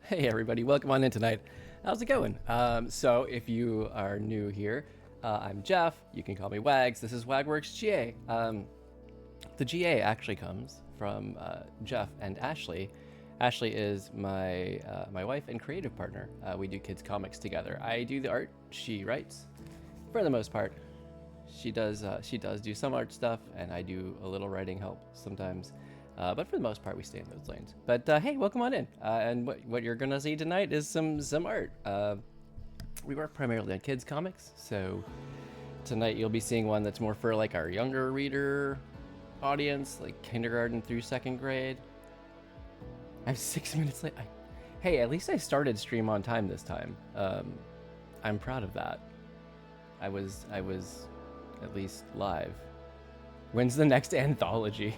Hey everybody, welcome on in tonight. How's it going? So if you are new here, I'm Jeff. You can call me Wags. This is Wagworks GA. The GA actually comes from Jeff and Ashley. Ashley is my my wife and creative partner. We do kids comics together. I do the art. She writes, for the most part. She does do some art stuff, and I do a little writing help sometimes. But for the most part, we stay in those lanes. But hey, welcome on in. And what you're gonna see tonight is some art. We work primarily on kids comics, so tonight you'll be seeing one that's more for like our younger reader audience, like kindergarten through second grade. I'm 6 minutes late. Hey, at least I started stream on time this time. I'm proud of that. I was at least live. When's the next anthology?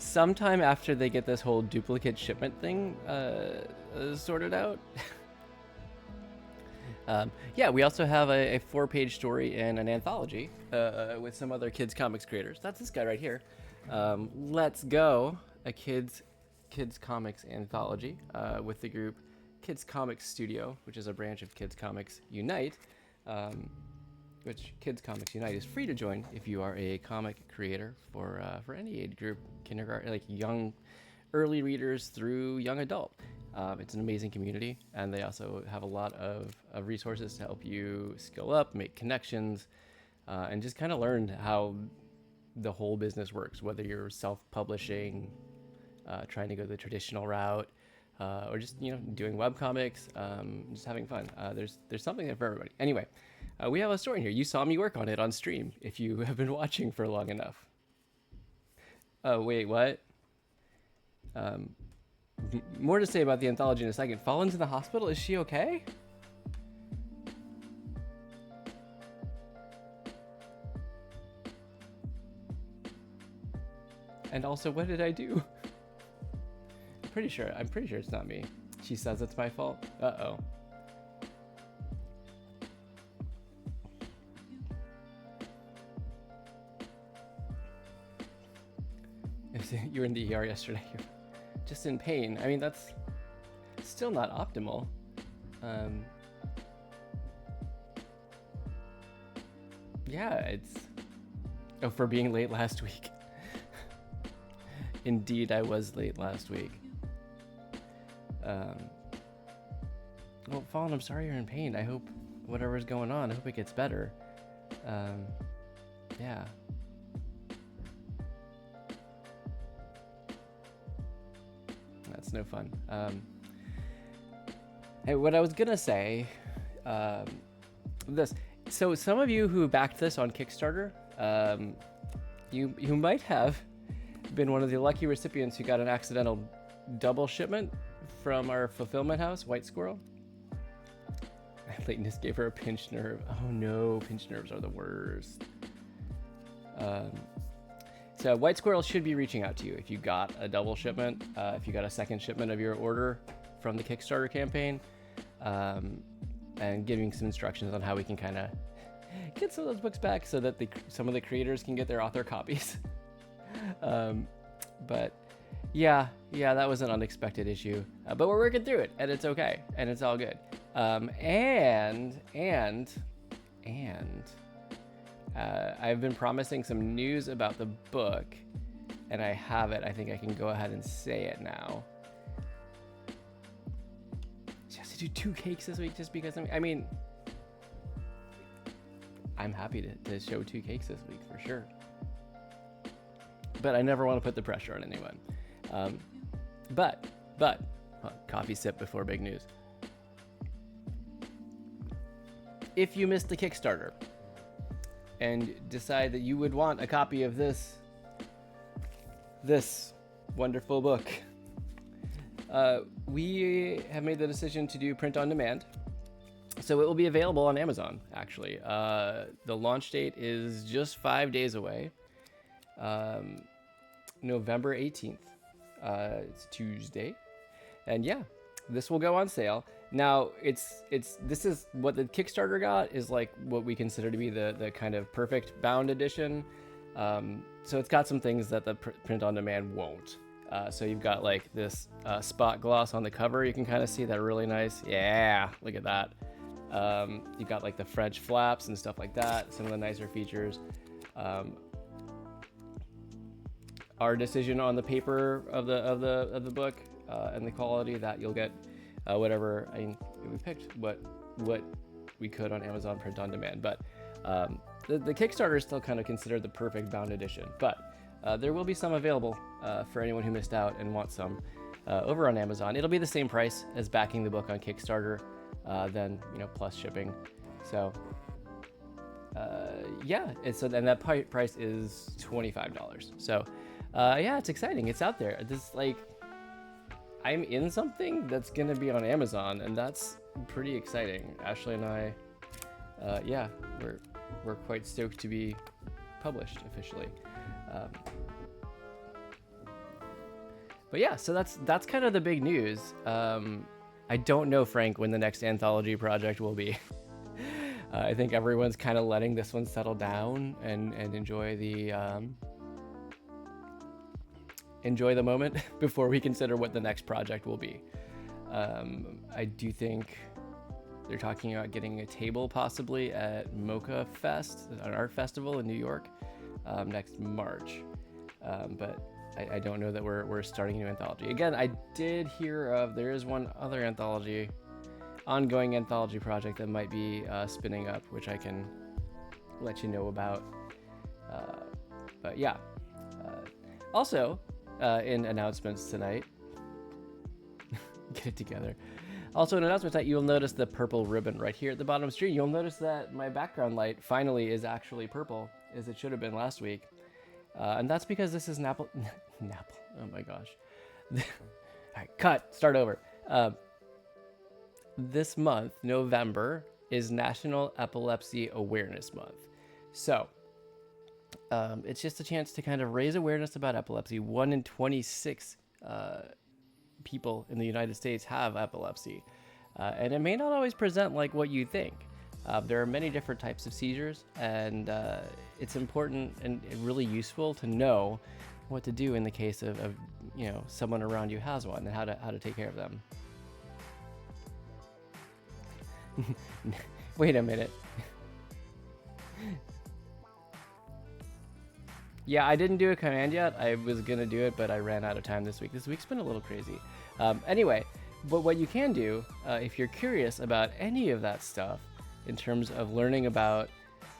Sometime after they get this whole duplicate shipment thing sorted out. Yeah, we also have a 4-page story in an anthology with some other kids comics creators. That's this guy right here. Let's Go, a kids comics anthology with the group Kids Comics Studio, which is a branch of Kids Comics Unite. Which Kids Comics Unite is free to join if you are a comic creator for any age group, kindergarten, like young, early readers through young adult. It's an amazing community, and they also have a lot of resources to help you skill up, make connections, and just kind of learn how the whole business works, whether you're self-publishing, trying to go the traditional route, or just doing webcomics, just having fun. There's something there for everybody. Anyway. We have a story in here. You saw me work on it on stream if you have been watching for long enough. Oh, wait, what? More to say about the anthology in a second. Fallen's in the hospital? Is she okay? And also, what did I do? I'm pretty sure it's not me. She says it's my fault. Uh-oh. You were in the ER yesterday. You're just in pain. I mean, that's still not optimal. Yeah, it's... Oh, for being late last week. Indeed, I was late last week. Well, Fallen, I'm sorry you're in pain. I hope whatever's going on, I hope it gets better. Yeah. That's no fun. Hey, what I was gonna say, this. So some of you who backed this on Kickstarter, you might have been one of the lucky recipients who got an accidental double shipment from our fulfillment house, White Squirrel. Lateness gave her a pinched nerve. Oh no, pinched nerves are the worst. So White Squirrel should be reaching out to you if you got a double shipment, if you got a second shipment of your order from the Kickstarter campaign, and giving some instructions on how we can kind of get some of those books back so that some of the creators can get their author copies. But yeah, that was an unexpected issue, but we're working through it, and it's okay, and it's all good. I've been promising some news about the book, and I have it. I think I can go ahead and say it now. She has to do 2 cakes this week just because I'm happy to show 2 cakes this week for sure. But I never want to put the pressure on anyone. But coffee sip before big news. If you missed the Kickstarter and decide that you would want a copy of this wonderful book, we have made the decision to do print on demand. So it will be available on Amazon, actually. The launch date is just 5 days away. November 18th. It's Tuesday. And yeah, this will go on sale. Now, this is what the Kickstarter got is like what we consider to be the kind of perfect bound edition. So it's got some things that the print on demand won't. So you've got like this spot gloss on the cover. You can kind of see that really nice. Yeah, look at that. You got like the French flaps and stuff like that. Some of the nicer features. Our decision on the paper of the book and the quality that you'll get whatever. I mean, we picked what we could on Amazon print on demand, but the Kickstarter is still kind of considered the perfect bound edition. But there will be some available for anyone who missed out and wants some over on Amazon. It'll be the same price as backing the book on Kickstarter, then plus shipping. So yeah, and that price is $25. So yeah, it's exciting. It's out there. This I'm in something that's gonna be on Amazon, and that's pretty exciting. Ashley and I, yeah, we're quite stoked to be published officially. But yeah, so that's kind of the big news. I don't know, Frank, when the next anthology project will be. I think everyone's kind of letting this one settle down and enjoy the moment before we consider what the next project will be. I do think they're talking about getting a table possibly at Mocha Fest, an art festival in New York, next March. But I don't know that we're starting a new anthology. Again, I did hear there is one other ongoing anthology project that might be spinning up, which I can let you know about. But yeah. Also, in announcements tonight, get it together. Also, in announcements tonight, you'll notice the purple ribbon right here at the bottom of the screen. You'll notice that my background light finally is actually purple, as it should have been last week. And that's because this is Napple. Oh my gosh. All right, cut. Start over. This month, November, is National Epilepsy Awareness Month. So, it's just a chance to kind of raise awareness about epilepsy. 1 in 26 people in the United States have epilepsy. And it may not always present like what you think. There are many different types of seizures, and it's important and really useful to know what to do in the case of someone around you has one, and how to take care of them. Wait a minute. Yeah, I didn't do a command yet. I was gonna do it, but I ran out of time this week. This week's been a little crazy. Anyway, but what you can do, if you're curious about any of that stuff, in terms of learning about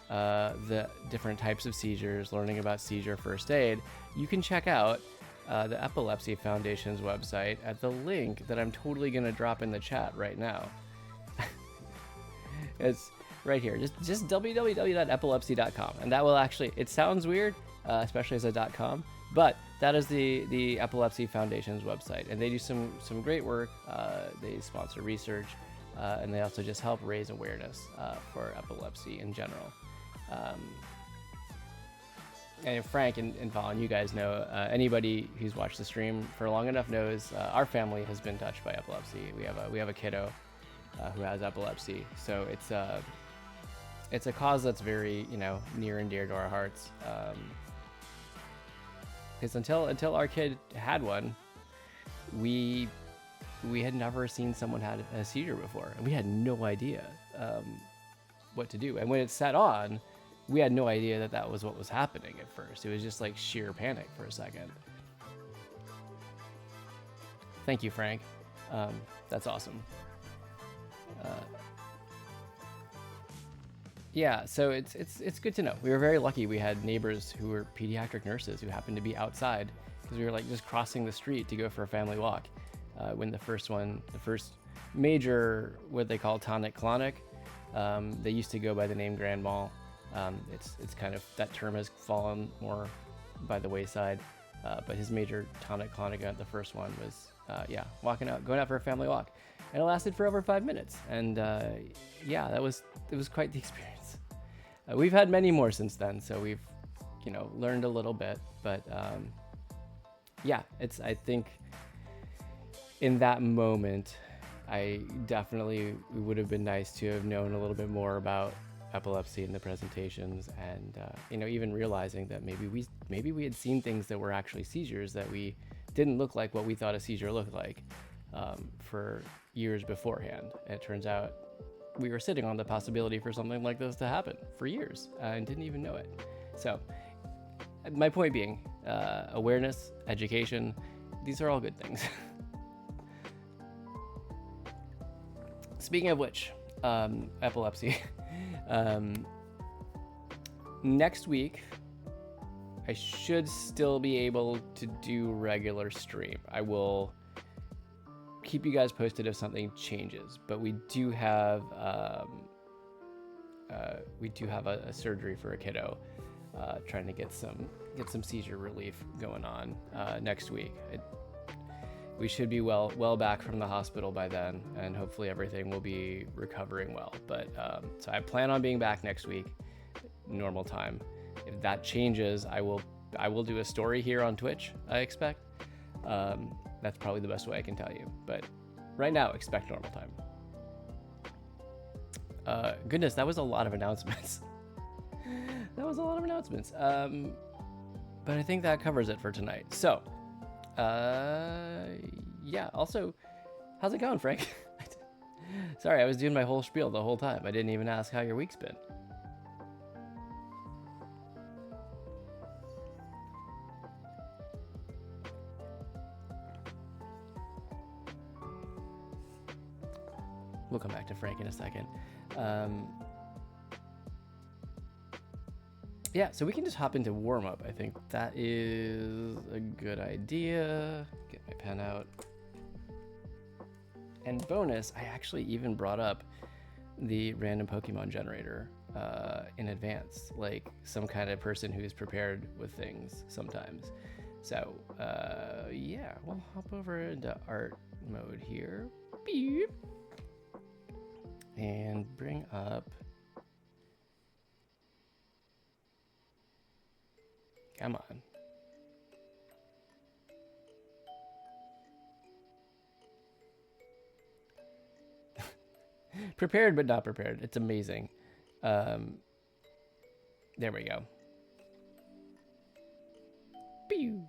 the different types of seizures, learning about seizure first aid, you can check out the Epilepsy Foundation's website at the link that I'm totally gonna drop in the chat right now. It's right here, just www.epilepsy.com, and that will actually, it sounds weird, especially as a .com, but that is the Epilepsy Foundation's website, and they do some great work. They sponsor research, and they also just help raise awareness for epilepsy in general. And Frank and Vaughn, you guys know, anybody who's watched the stream for long enough knows our family has been touched by epilepsy. We have a kiddo who has epilepsy, so it's a cause that's very near and dear to our hearts. Because until our kid had one, we had never seen someone had a seizure before, and we had no idea what to do. And when it set on, we had no idea that was what was happening at first. It was just like sheer panic for a second. Thank you, Frank. That's awesome. Yeah, so it's good to know. We were very lucky. We had neighbors who were pediatric nurses who happened to be outside, because we were like just crossing the street to go for a family walk when the first major, what they call tonic-clonic, they used to go by the name Grand Mal. It's kind of, that term has fallen more by the wayside, but his major tonic-clonic event, the first one, was going out for a family walk, and it lasted for over 5 minutes, and yeah, it was quite the experience. We've had many more since then, so we've learned a little bit, but yeah, I think in that moment, I definitely, it would have been nice to have known a little bit more about epilepsy in the presentations, and even realizing that maybe we had seen things that were actually seizures that we didn't look like what we thought a seizure looked like for years beforehand. And it turns out we were sitting on the possibility for something like this to happen for years and didn't even know it. So my point being, awareness, education, these are all good things. Speaking of which, epilepsy. Next week, I should still be able to do regular stream. I will keep you guys posted if something changes, but we do have a surgery for a kiddo, trying to get some seizure relief going on next week. We should be well back from the hospital by then, and hopefully everything will be recovering well. But so I plan on being back next week, normal time. If that changes, I will do a story here on Twitch, I expect. That's probably the best way I can tell you. But right now, expect normal time. Goodness, that was a lot of announcements. That was a lot of announcements. But I think that covers it for tonight. So, yeah, also, how's it going, Frank? Sorry, I was doing my whole spiel the whole time. I didn't even ask how your week's been. We'll come back to Frank in a second. Yeah, so we can just hop into warm-up. I think that is a good idea. Get my pen out. And bonus, I actually even brought up the random Pokemon generator in advance, like some kind of person who's prepared with things sometimes. So, yeah, we'll hop over into art mode here. Beep. And bring up, come on. Prepared but not prepared. It's amazing. There we go. Pew.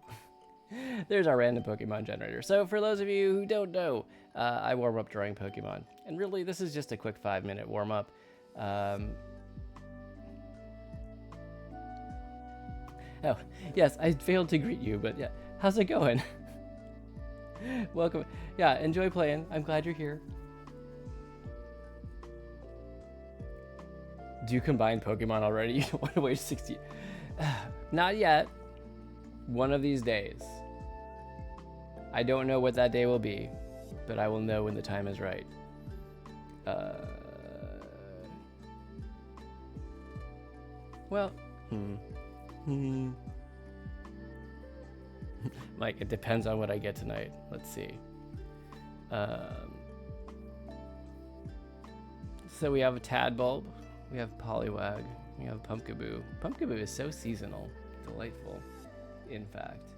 There's our random Pokemon generator. So for those of you who don't know, I warm up drawing Pokemon. And really, this is just a quick 5-minute warm up. Oh, yes, I failed to greet you, but yeah. How's it going? Welcome. Yeah, enjoy playing. I'm glad you're here. Do you combine Pokemon already? You don't want to wait 60... Not yet. One of these days. I don't know what that day will be, but I will know when the time is right. Well, Mike, it depends on what I get tonight. Let's see. So we have a Tadbulb, we have Poliwag, we have Pumpkaboo. Pumpkaboo is so seasonal, delightful. In fact,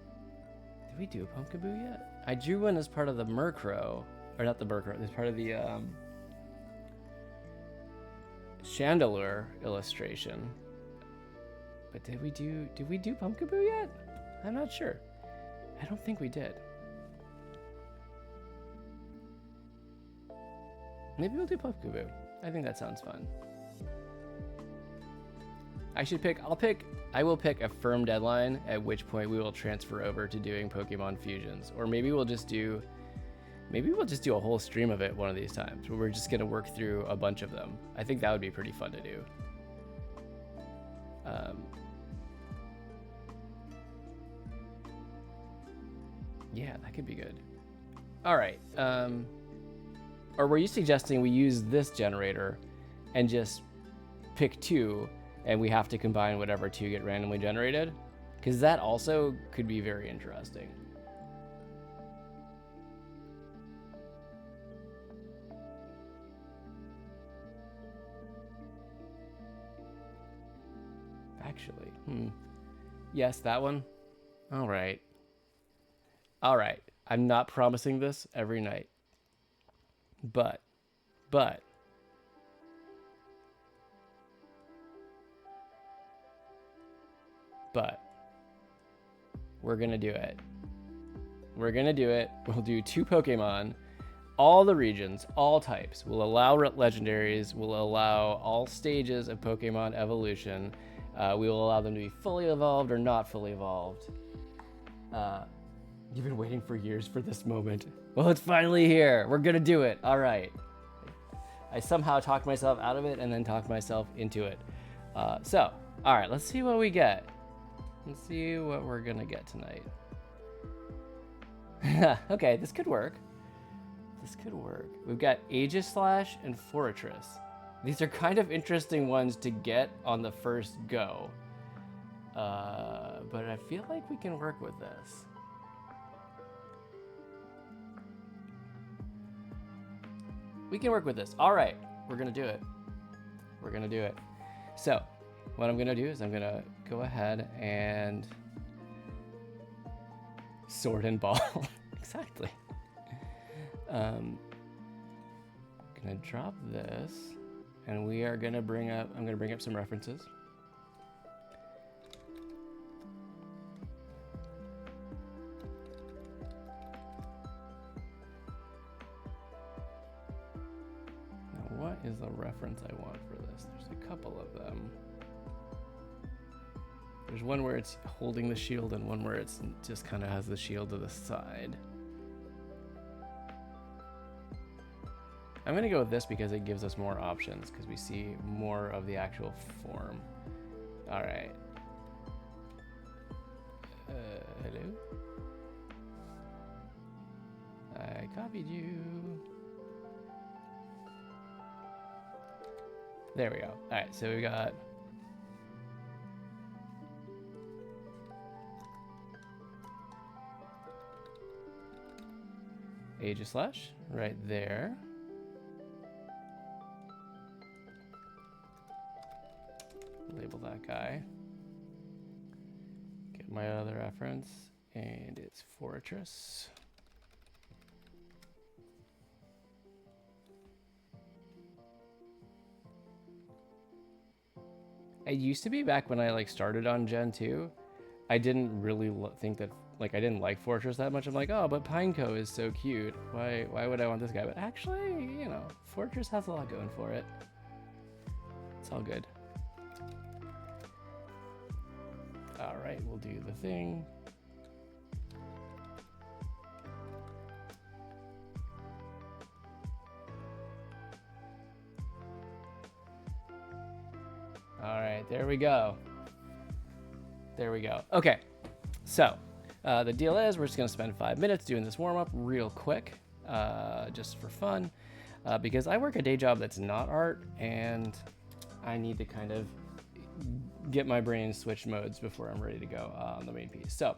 did we do a Pumpkaboo yet? I drew one as part of the Murkrow, or not the Murkrow, as part of the Chandelure illustration. But did we do Pumpkaboo yet? I'm not sure. I don't think we did. Maybe we'll do Pumpkaboo. I think that sounds fun. I will pick a firm deadline at which point we will transfer over to doing Pokemon fusions. Or maybe we'll just do a whole stream of it one of these times where we're just gonna work through a bunch of them. I think that would be pretty fun to do. Yeah, that could be good. All right. Or were you suggesting we use this generator and just pick 2 and we have to combine whatever 2 get randomly generated? Because that also could be very interesting. Actually, yes, that one. All right. I'm not promising this every night, but we're gonna do it. We're gonna do it. We'll do 2 Pokemon, all the regions, all types. We'll allow legendaries. We'll allow all stages of Pokemon evolution. We will allow them to be fully evolved or not fully evolved. You've been waiting for years for this moment. Well, it's finally here. We're gonna do it. All right. I somehow talked myself out of it and then talked myself into it. All right, let's see what we get. Let's see what we're gonna get tonight. Okay, this could work. This could work. We've got Aegislash and Forretress. These are kind of interesting ones to get on the first go. But I feel like we can work with this. We can work with this. All right, we're gonna do it. We're gonna do it. So, what I'm gonna do is I'm gonna go ahead and sword and ball. Exactly. Gonna drop this, and we are gonna bring up. I'm gonna bring up some references. Now, what is the reference I want for this? There's a couple of them. There's one where it's holding the shield, and one where it's just kind of has the shield to the side. I'm gonna go with this because it gives us more options, because we see more of the actual form. All right. Hello? I copied you. There we go. All right, so we got Aegislash right there. Label that guy. Get my other reference, and it's Forretress. It used to be back when I started on Gen 2, I didn't really think that I didn't like Forretress that much. I'm like, oh, but Pineco is so cute. Why would I want this guy? But actually, you know, Forretress has a lot going for it. It's all good. All right, we'll do the thing. All right, there we go. There we go. Okay, so the deal is we're just gonna spend 5 minutes doing this warm up real quick, just for fun, because I work a day job that's not art, and I need to kind of get my brain switch modes before I'm ready to go on the main piece. So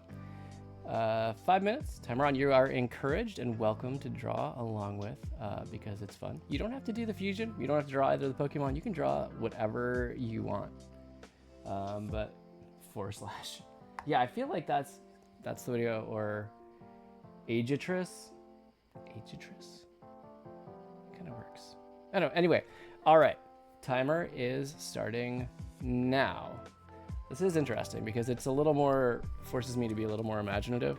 5 minutes, timer on. You are encouraged and welcome to draw along with, because it's fun. You don't have to do the fusion. You don't have to draw either of the Pokemon. You can draw whatever you want. But Forrslash. Yeah, I feel like that's the video. Or Aegislash. Kind of works. I don't know. Anyway, all right. Timer is starting now. This is interesting because it's a little more, forces me to be a little more imaginative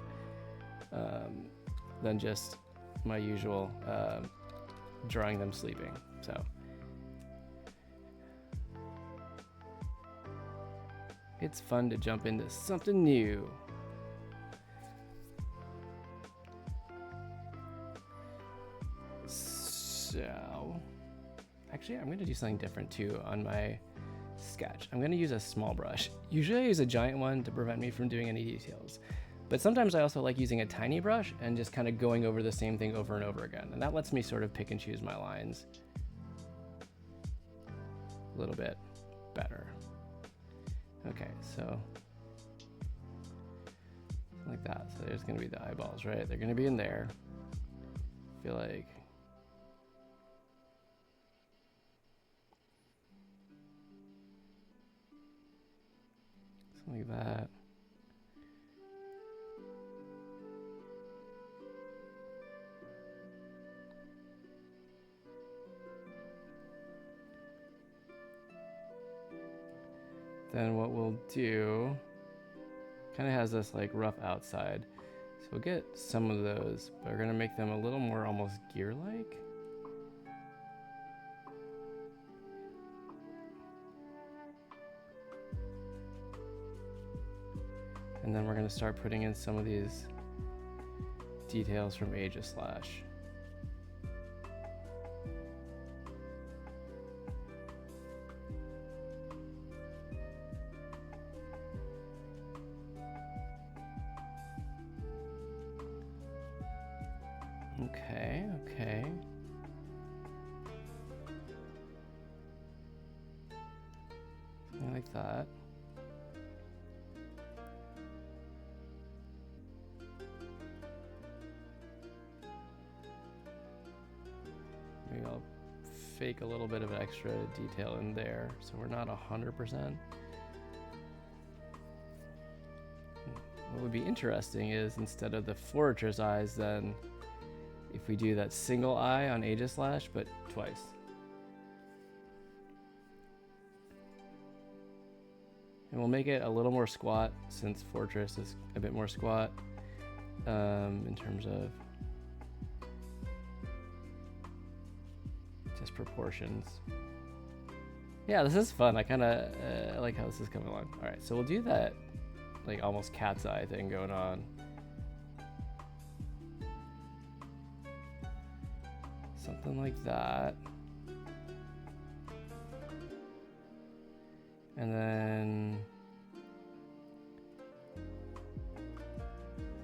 than just my usual drawing them sleeping. So it's fun to jump into something new. So actually, I'm going to do something different too on my sketch. I'm going to use a small brush. Usually I use a giant one to prevent me from doing any details, but sometimes I also like using a tiny brush and just kind of going over the same thing over and over again, and that lets me sort of pick and choose my lines a little bit better. Okay, so like that. So there's going to be the eyeballs, right? They're going to be in there. I feel like something like that. Then what we'll do, kind of has this like rough outside. So we'll get some of those, but we're gonna make them a little more almost gear-like. And then we're gonna start putting in some of these details from Aegislash. Okay, okay. I like that. Maybe I'll fake a little bit of extra detail in there so we're not 100%. What would be interesting is instead of the Forretress eyes, then if we do that single eye on Aegislash, but twice. And we'll make it a little more squat since Forretress is a bit more squat in terms of just proportions. Yeah, this is fun. I kind of like how this is coming along. All right, so we'll do that like almost cat's eye thing going on. Something like that. And then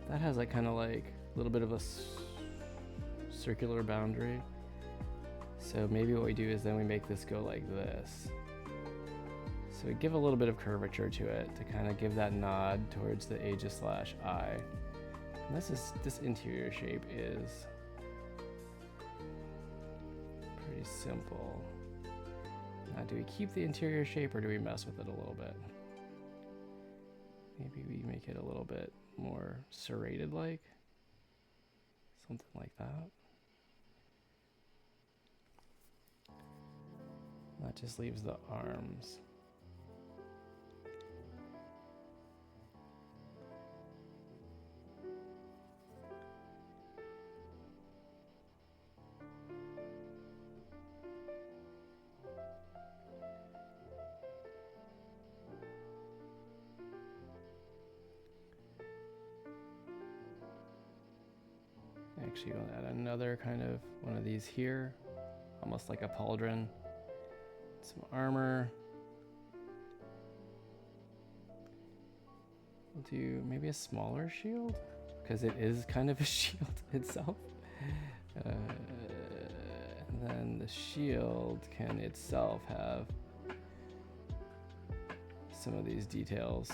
that has like kind of like a little bit of a circular boundary. So maybe what we do is then we make this go like this. So we give a little bit of curvature to it to kind of give that nod towards the Aegislash eye. And this interior shape is pretty simple. Now, do we keep the interior shape or do we mess with it a little bit? Maybe we make it a little bit more serrated like. Something like that. That just leaves the arms. Actually, we'll add another kind of one of these here, almost like a pauldron. Some armor. We'll do maybe a smaller shield because it is kind of a shield itself. And then the shield can itself have some of these details.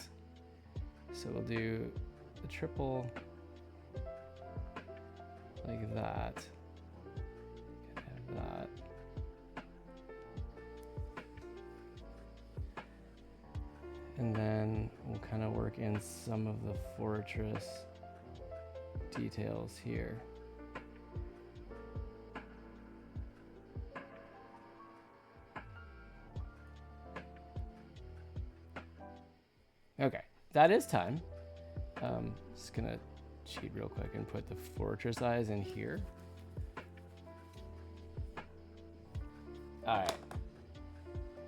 So we'll do the triple like that. Have that. And then we'll kind of work in some of the Forretress details here. Okay, that is time. Just gonna cheat real quick and put the Forretress eyes in here. All right.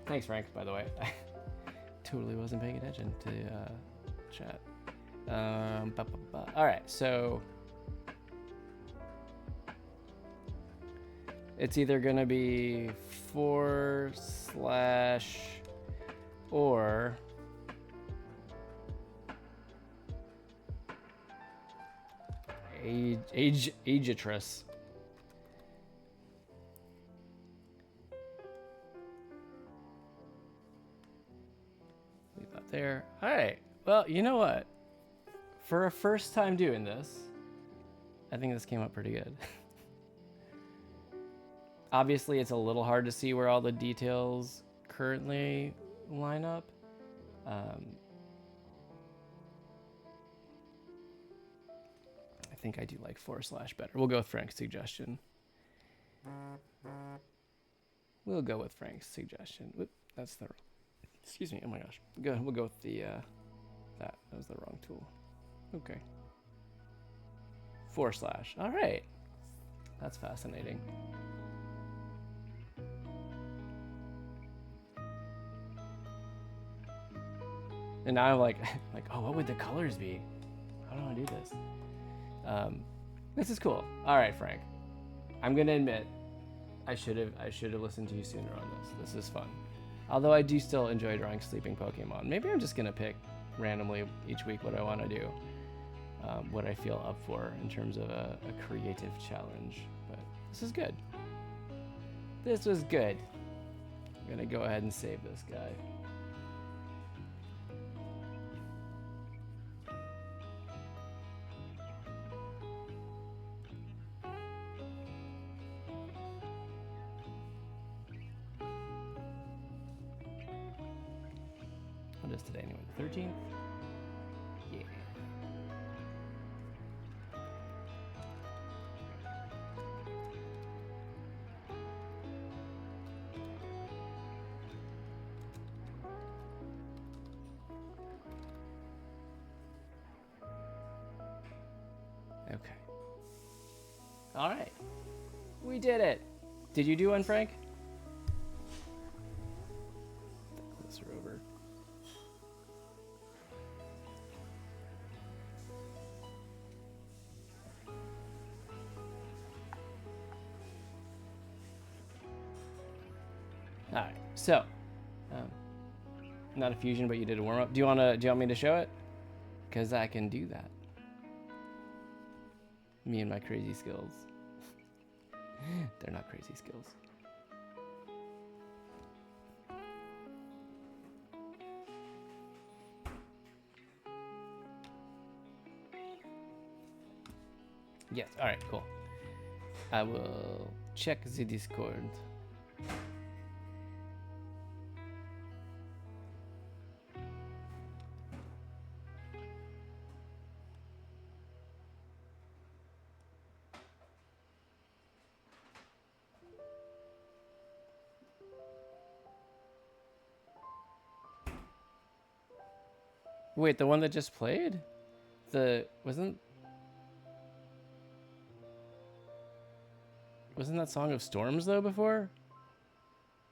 Thanks, Frank, by the way. I totally wasn't paying attention to chat. All right, so it's either gonna be Forrslash or Aegislash. Leave that there. All right. Well, you know what? For a first time doing this, I think this came up pretty good. Obviously, it's a little hard to see where all the details currently line up. I think I do like Forrslash better. We'll go with Frank's suggestion. We'll go with Frank's suggestion. Whoop, that's the... Excuse me. Oh my gosh. We'll go with the... That was the wrong tool. Okay. Forrslash. All right. That's fascinating. And now I'm like, oh, what would the colors be? How do I do this? This is cool. All right, Frank. I'm gonna admit, I should have listened to you sooner on this. This is fun. Although I do still enjoy drawing sleeping Pokemon. Maybe I'm just gonna pick randomly each week what I want to do, what I feel up for in terms of a creative challenge. But this is good. This was good. I'm gonna go ahead and save this guy. What is today anyway? The 13th? Yeah. Okay. All right. We did it. Did you do one, Frank? Closer over. All right. So, not a fusion, but you did a warm up. Do you want me to show it? Because I can do that. Me and my crazy skills. They're not crazy skills. Yes, alright, cool. I will check the Discord. Wait, the one that just played? Wasn't that Song of Storms though before?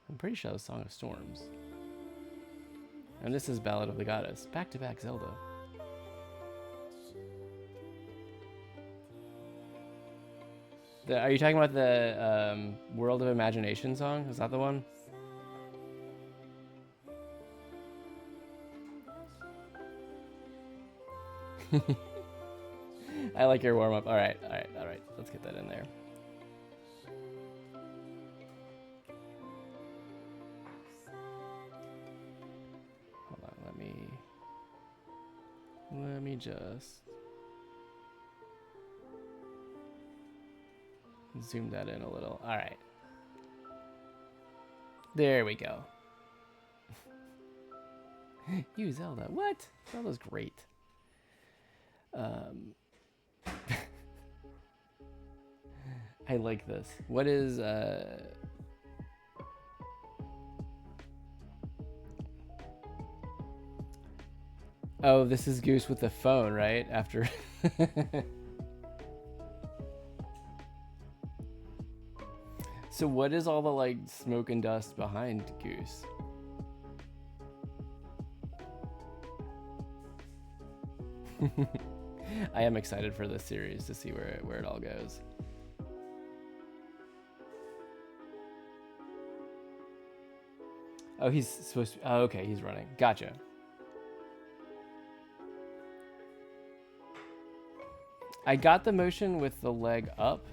I'm pretty sure that was Song of Storms. And this is Ballad of the Goddess. Back-to-back Zelda. Are you talking about the World of Imagination song? Is that the one? I like your warm-up. All right. Let's get that in there. Hold on, let me just zoom that in a little. All right. There we go. You Zelda. What? Zelda's great. I like this. What is oh, this is Goose with the phone, right? After So what is all the like smoke and dust behind Goose? I am excited for this series to see where it all goes. Oh, he's supposed to. Oh, okay, he's running. Gotcha. I got the motion with the leg up.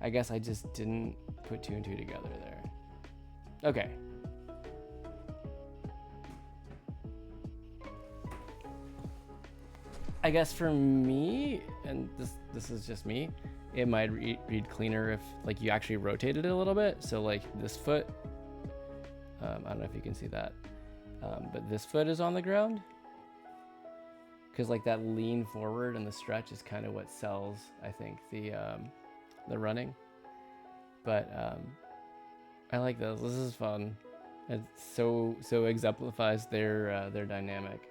I guess I just didn't put 2 and 2 together there. Okay. I guess for me, and this is just me, it might read cleaner if like you actually rotated it a little bit. So like this foot, I don't know if you can see that, but this foot is on the ground. Because like that lean forward and the stretch is kind of what sells, I think, the running. But I like this. This is fun. It so exemplifies their dynamic.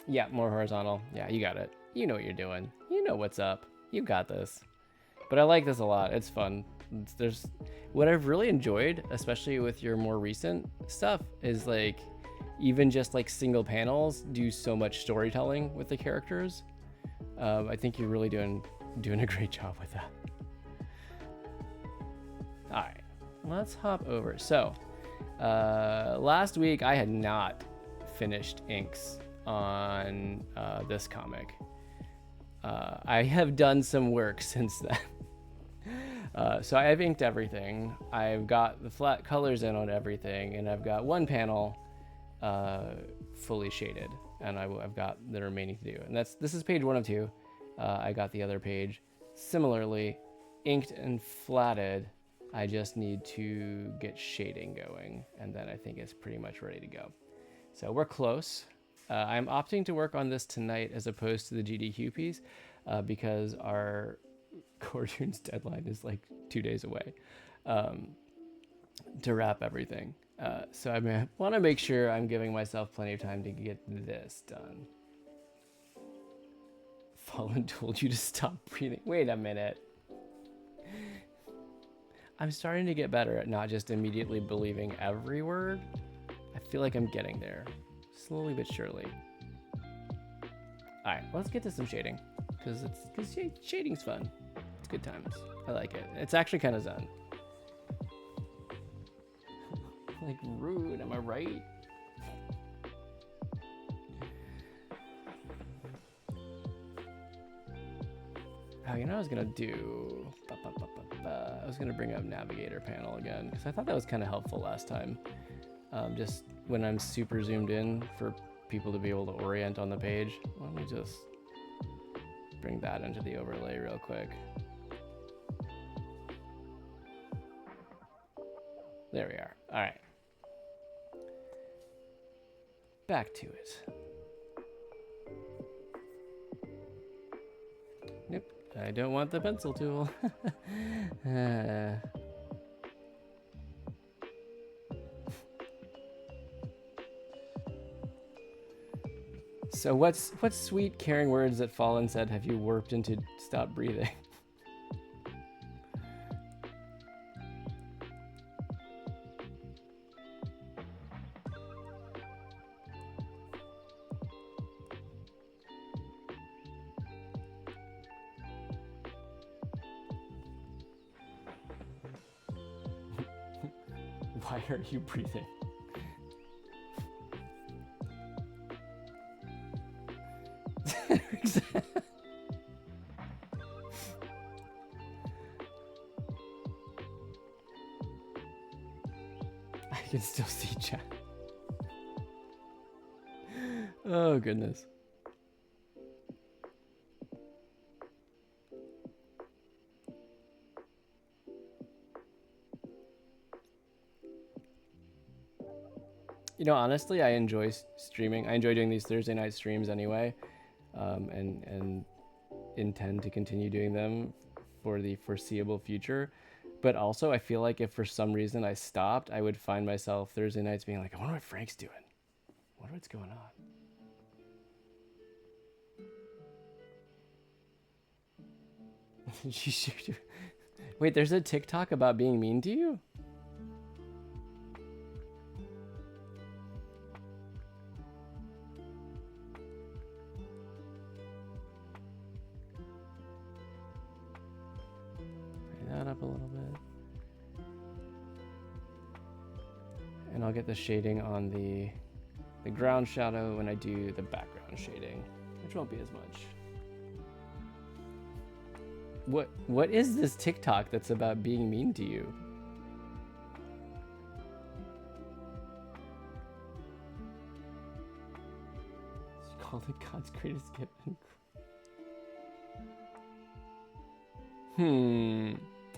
Yeah, more horizontal. Yeah, you got it. You know what you're doing. You know what's up. You got this. But I like this a lot. It's fun. There's what I've really enjoyed, especially with your more recent stuff, is like even just like single panels do so much storytelling with the characters. I think you're really doing a great job with that. All right, let's hop over. So last week I had not finished inks on this comic. I have done some work since then. So I have inked everything. I've got the flat colors in on everything, and I've got one panel fully shaded, and I've got the remaining to do. And this is page 1 of 2. I got the other page similarly inked and flatted. I just need to get shading going, and then I think it's pretty much ready to go. So we're close. I'm opting to work on this tonight as opposed to the GDQ piece because our cartoons deadline is like 2 days away to wrap everything. So I want to make sure I'm giving myself plenty of time to get this done. Fallen told you to stop breathing. Wait a minute. I'm starting to get better at not just immediately believing every word. I feel like I'm getting there, slowly but surely. All right, let's get to some shading, because shading's fun. It's good times. I like it. It's actually kind of zen. Like rude, am I right? Oh, you know what I was gonna do? I was gonna bring up Navigator panel again, because I thought that was kind of helpful last time. Just when I'm super zoomed in for people to be able to orient on the page. Let me just bring that into the overlay real quick. There we are. All right. Back to it. Nope, I don't want the pencil tool. So what sweet caring words that Fallen said have you warped into stop breathing? Why are you breathing? I can still see chat. Oh goodness. You know, honestly, I enjoy streaming. I enjoy doing these Thursday night streams anyway, and intend to continue doing them for the foreseeable future. But also, I feel like if for some reason I stopped, I would find myself Thursday nights being like, I wonder what Frank's doing. I wonder what's going on. Wait, there's a TikTok about being mean to you? That up a little bit, and I'll get the shading on the ground shadow when I do the background shading, which won't be as much. What is this TikTok that's about being mean to you? It's called it God's greatest gift.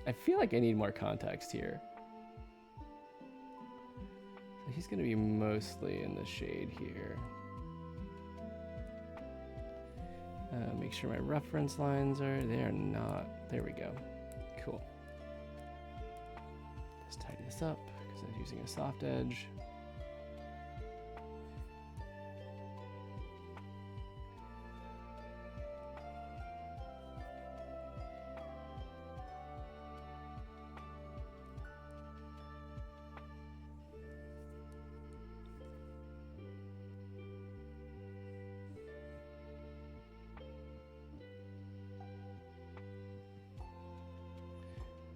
I feel like I need more context here. So he's gonna be mostly in the shade here. Make sure my reference lines they're not. There we go. Cool. Just tidy this up because I'm using a soft edge.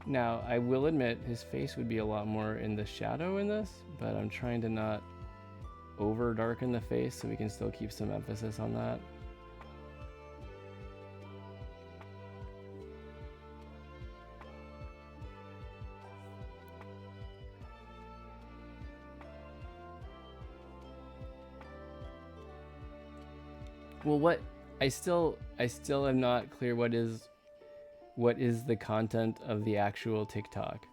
Now, I will admit his face would be a lot more in the shadow in this, but I'm trying to not over darken the face so we can still keep some emphasis on that. Well, what I still am not clear what is the content of the actual TikTok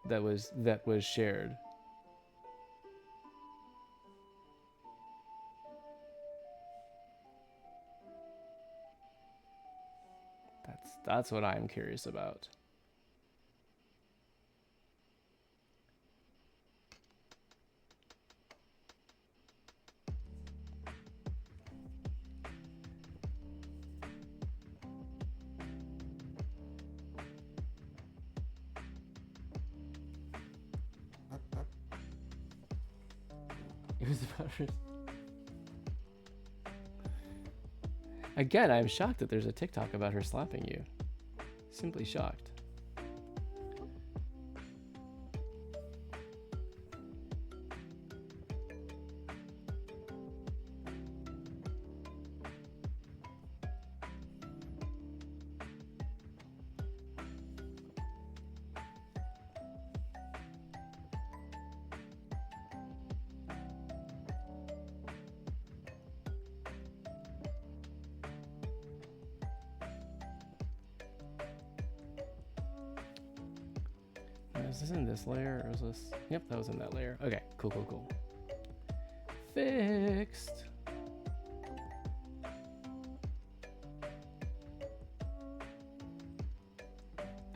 that was shared. That's what I'm curious about. It was about her. Again, I'm shocked that there's a TikTok about her slapping you. Simply shocked. Is this in this layer or is this? Yep, that was in that layer. Okay, cool, cool, cool. Fixed.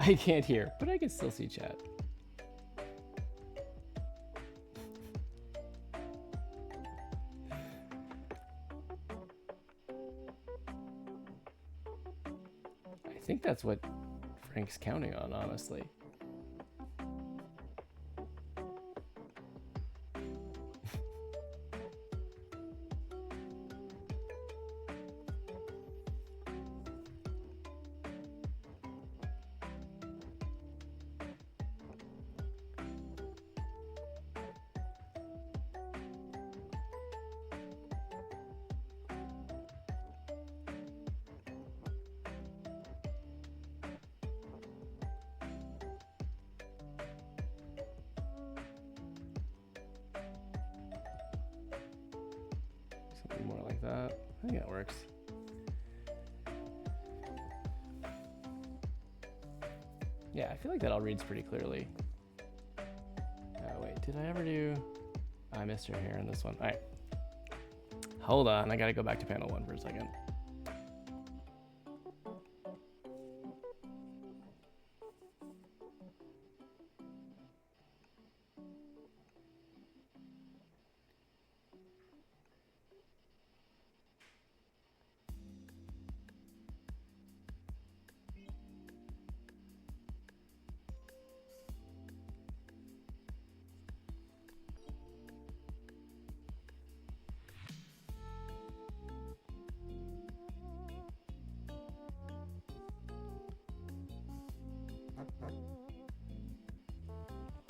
I can't hear, but I can still see chat. I think that's what Frank's counting on, honestly. More like that. I think that works. Yeah, I feel like that all reads pretty clearly. Oh wait, did I ever do? I missed her hair in this one. All right, hold on. I gotta go back to panel 1 for a second.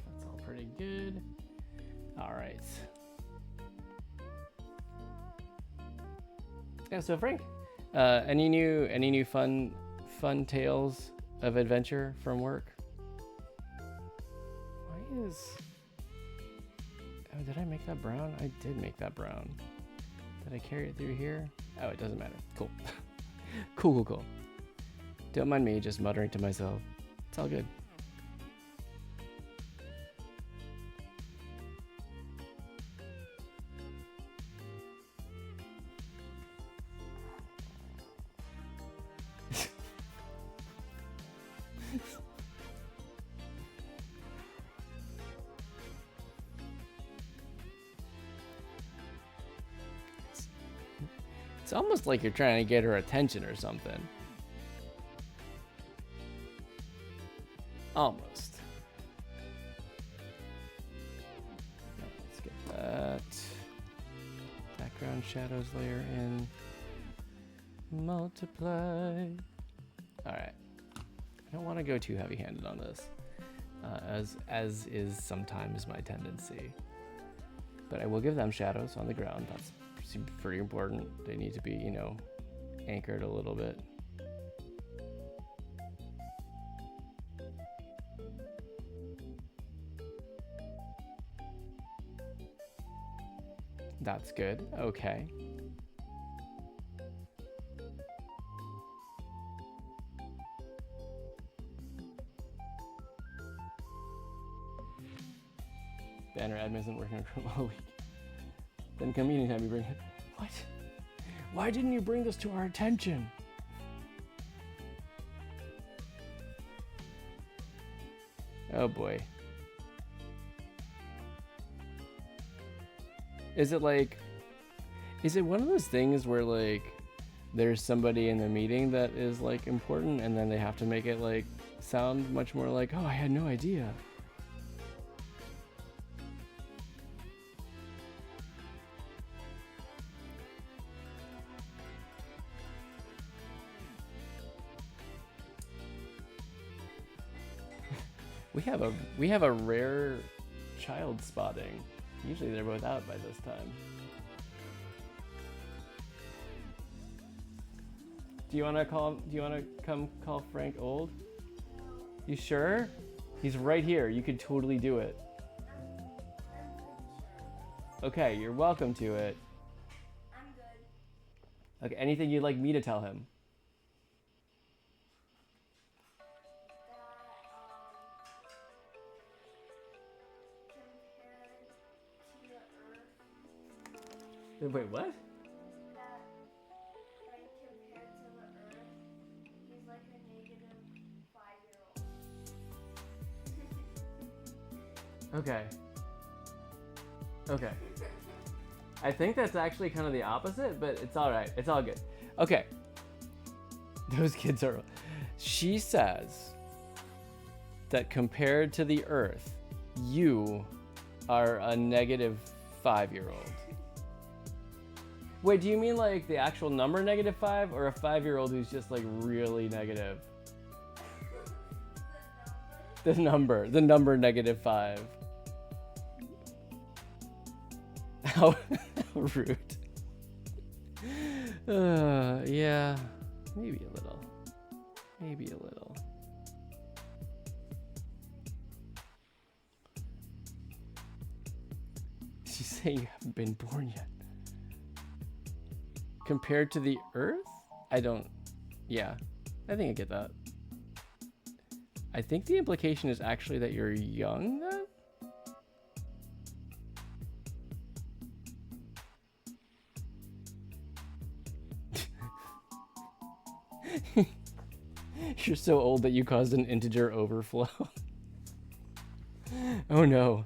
That's all pretty good. All right. Yeah, so Frank, any new fun tales of adventure from work? Why is... Oh, did I make that brown? I did make that brown. Did I carry it through here? Oh, it doesn't matter. Cool. Cool. Don't mind me just muttering to myself. It's all good. It's almost like you're trying to get her attention or something. Almost. Now let's get that background shadows layer in. Multiply. All right. I don't want to go too heavy-handed on this, as is sometimes my tendency. But I will give them shadows on the ground. That's pretty important. They need to be, you know, anchored a little bit. That's good. Okay. Banner admin isn't working all week. Then come anytime you bring it. What? Why didn't you bring this to our attention? Oh boy. Is it like, is it one of those things where like there's somebody in the meeting that is like important and then they have to make it like sound much more like, oh, I had no idea. We have a rare child spotting. Usually they're both out by this time. Do you want to come call Frank old? You sure? He's right here. You could totally do it. Okay, you're welcome to it. I'm good. Okay, anything you'd like me to tell him? Wait, what? That, like, compared to the Earth, he's like a negative 5-year-old. Okay. Okay. I think that's actually kind of the opposite, but it's all right. It's all good. Okay. Those kids are... She says that compared to the Earth, you are a negative 5-year-old. Wait, do you mean like the actual number -5 or a 5-year-old who's just like really negative? The number -5. How rude. Yeah, maybe a little. Maybe a little. Did you say you haven't been born yet? Compared to the Earth? I don't... Yeah, I think I get that. I think the implication is actually that you're young then? You're so old that you caused an integer overflow. Oh no.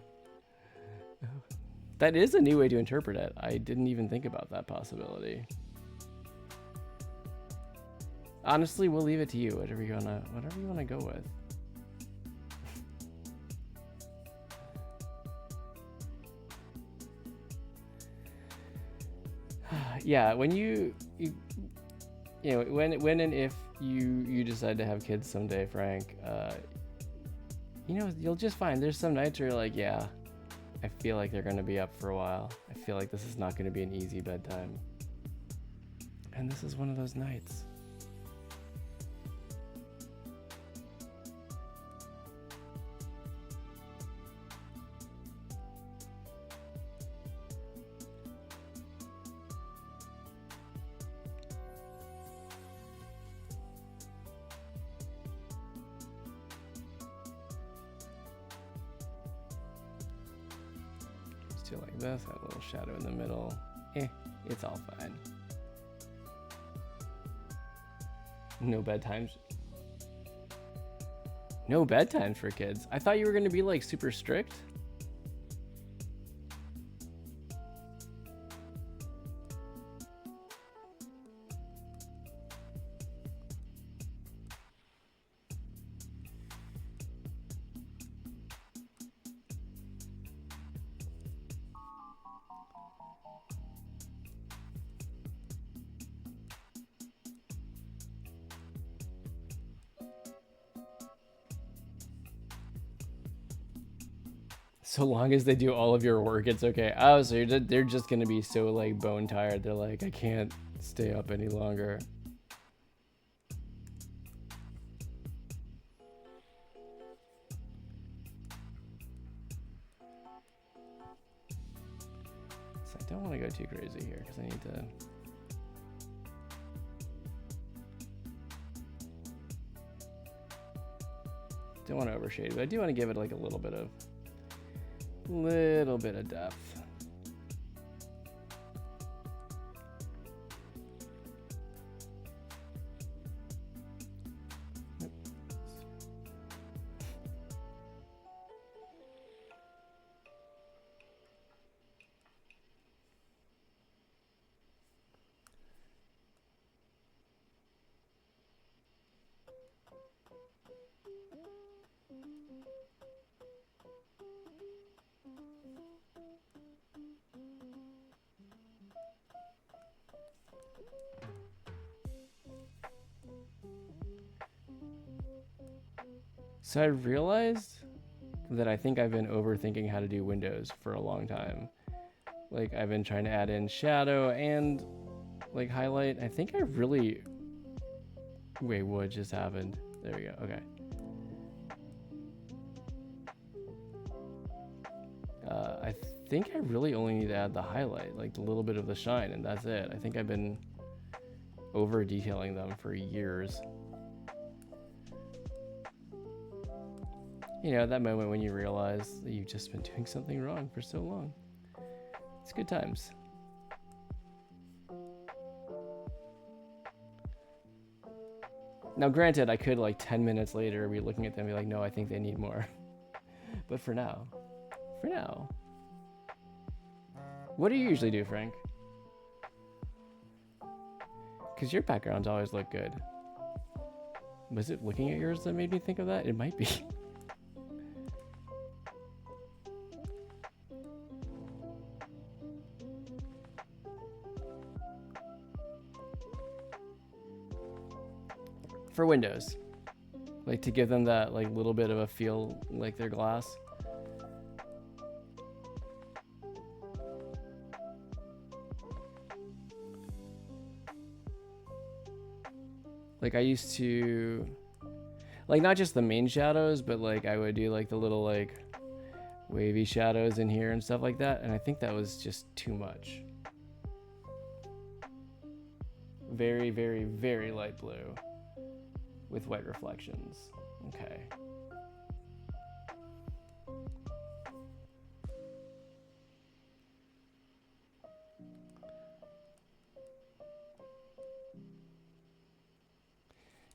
That is a new way to interpret it. I didn't even think about that possibility. Honestly, we'll leave it to you. Whatever you wanna go with. Yeah, when you know, when and if you decide to have kids someday, Frank, you know, you'll just find there's some nights where you're like, yeah, I feel like they're gonna be up for a while. I feel like this is not gonna be an easy bedtime. And this is one of those nights. Do like this, that little shadow in the middle. It's all fine. No bedtimes. No bedtimes for kids. I thought you were gonna be like super strict. So long as they do all of your work, it's okay. Oh, so they're just gonna be so like bone tired. They're like, I can't stay up any longer. So I don't want to go too crazy here because I need to. Don't want to overshade, but I do want to give it like a little bit of depth. So I realized that I think I've been overthinking how to do windows for a long time. Like I've been trying to add in shadow and like highlight. I think I really, wait, what just happened? There we go, okay. I think I really only need to add the highlight, like a little bit of the shine, and that's it. I think I've been over detailing them for years. You know, that moment when you realize that you've just been doing something wrong for so long. It's good times. Now, granted, I could like 10 minutes later be looking at them and be like, no, I think they need more. But for now, what do you usually do, Frank? Because your backgrounds always look good. Was it looking at yours that made me think of that? It might be. For windows, like to give them that like little bit of a feel like they're glass. Like I used to, like not just the main shadows, but like I would do like the little like wavy shadows in here and stuff like that, and I think that was just too much. Very, very, very light blue with white reflections. Okay.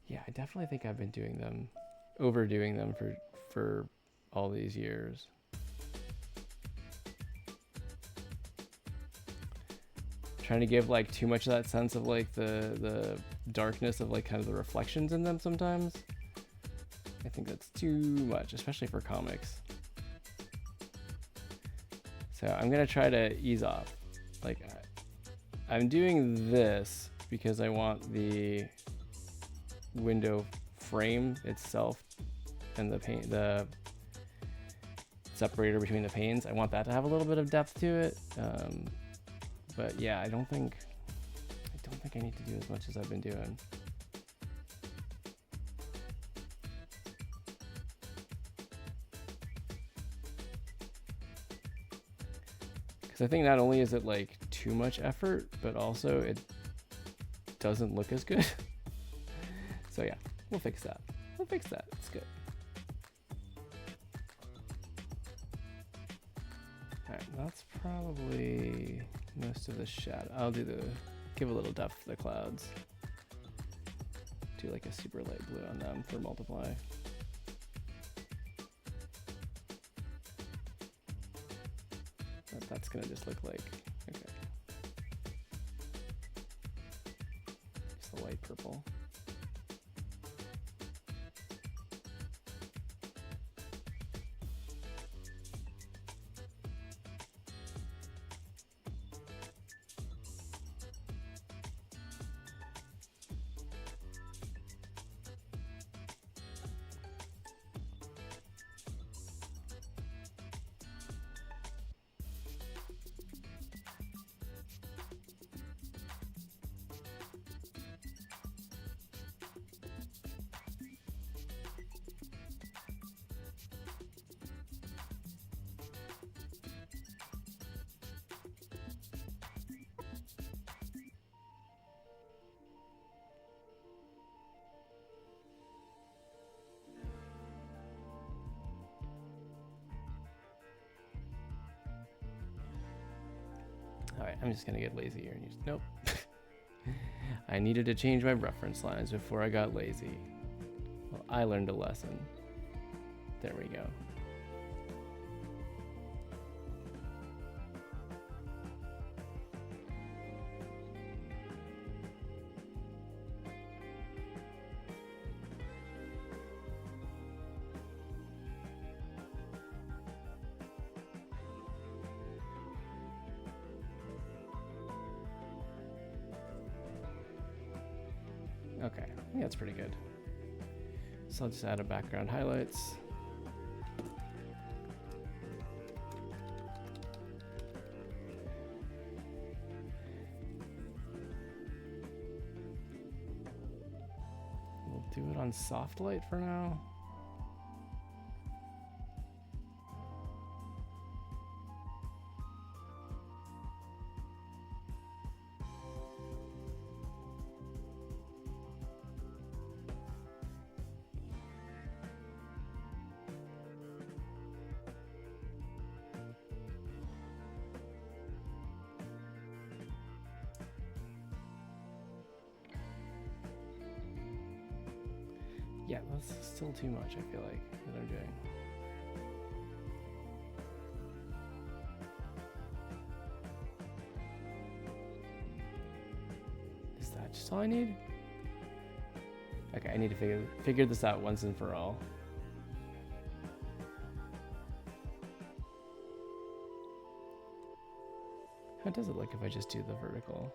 Yeah, I definitely think I've been doing them, overdoing them for all these years. Trying to give like too much of that sense of like the darkness of like kind of the reflections in them sometimes. I think that's too much, especially for comics. So I'm gonna try to ease off. Like I'm doing this because I want the window frame itself and the separator between the panes. I want that to have a little bit of depth to it. But yeah, I don't think I need to do as much as I've been doing. Because I think not only is it like too much effort, but also it doesn't look as good. So yeah, we'll fix that. We'll fix that. It's good. Alright, that's probably most of the shadow. I'll do give a little depth to the clouds. Do like a super light blue on them for multiply. That's gonna just look like, okay. Just the light purple. All right, I'm just gonna get lazy here and use, nope. I needed to change my reference lines before I got lazy. Well, I learned a lesson. There we go. Okay, I think that's pretty good. So I'll just add a background highlights. We'll do it on soft light for now. Yeah, that's still too much, I feel like, that I'm doing. Is that just all I need? Okay, I need to figure this out once and for all. How does it look if I just do the vertical?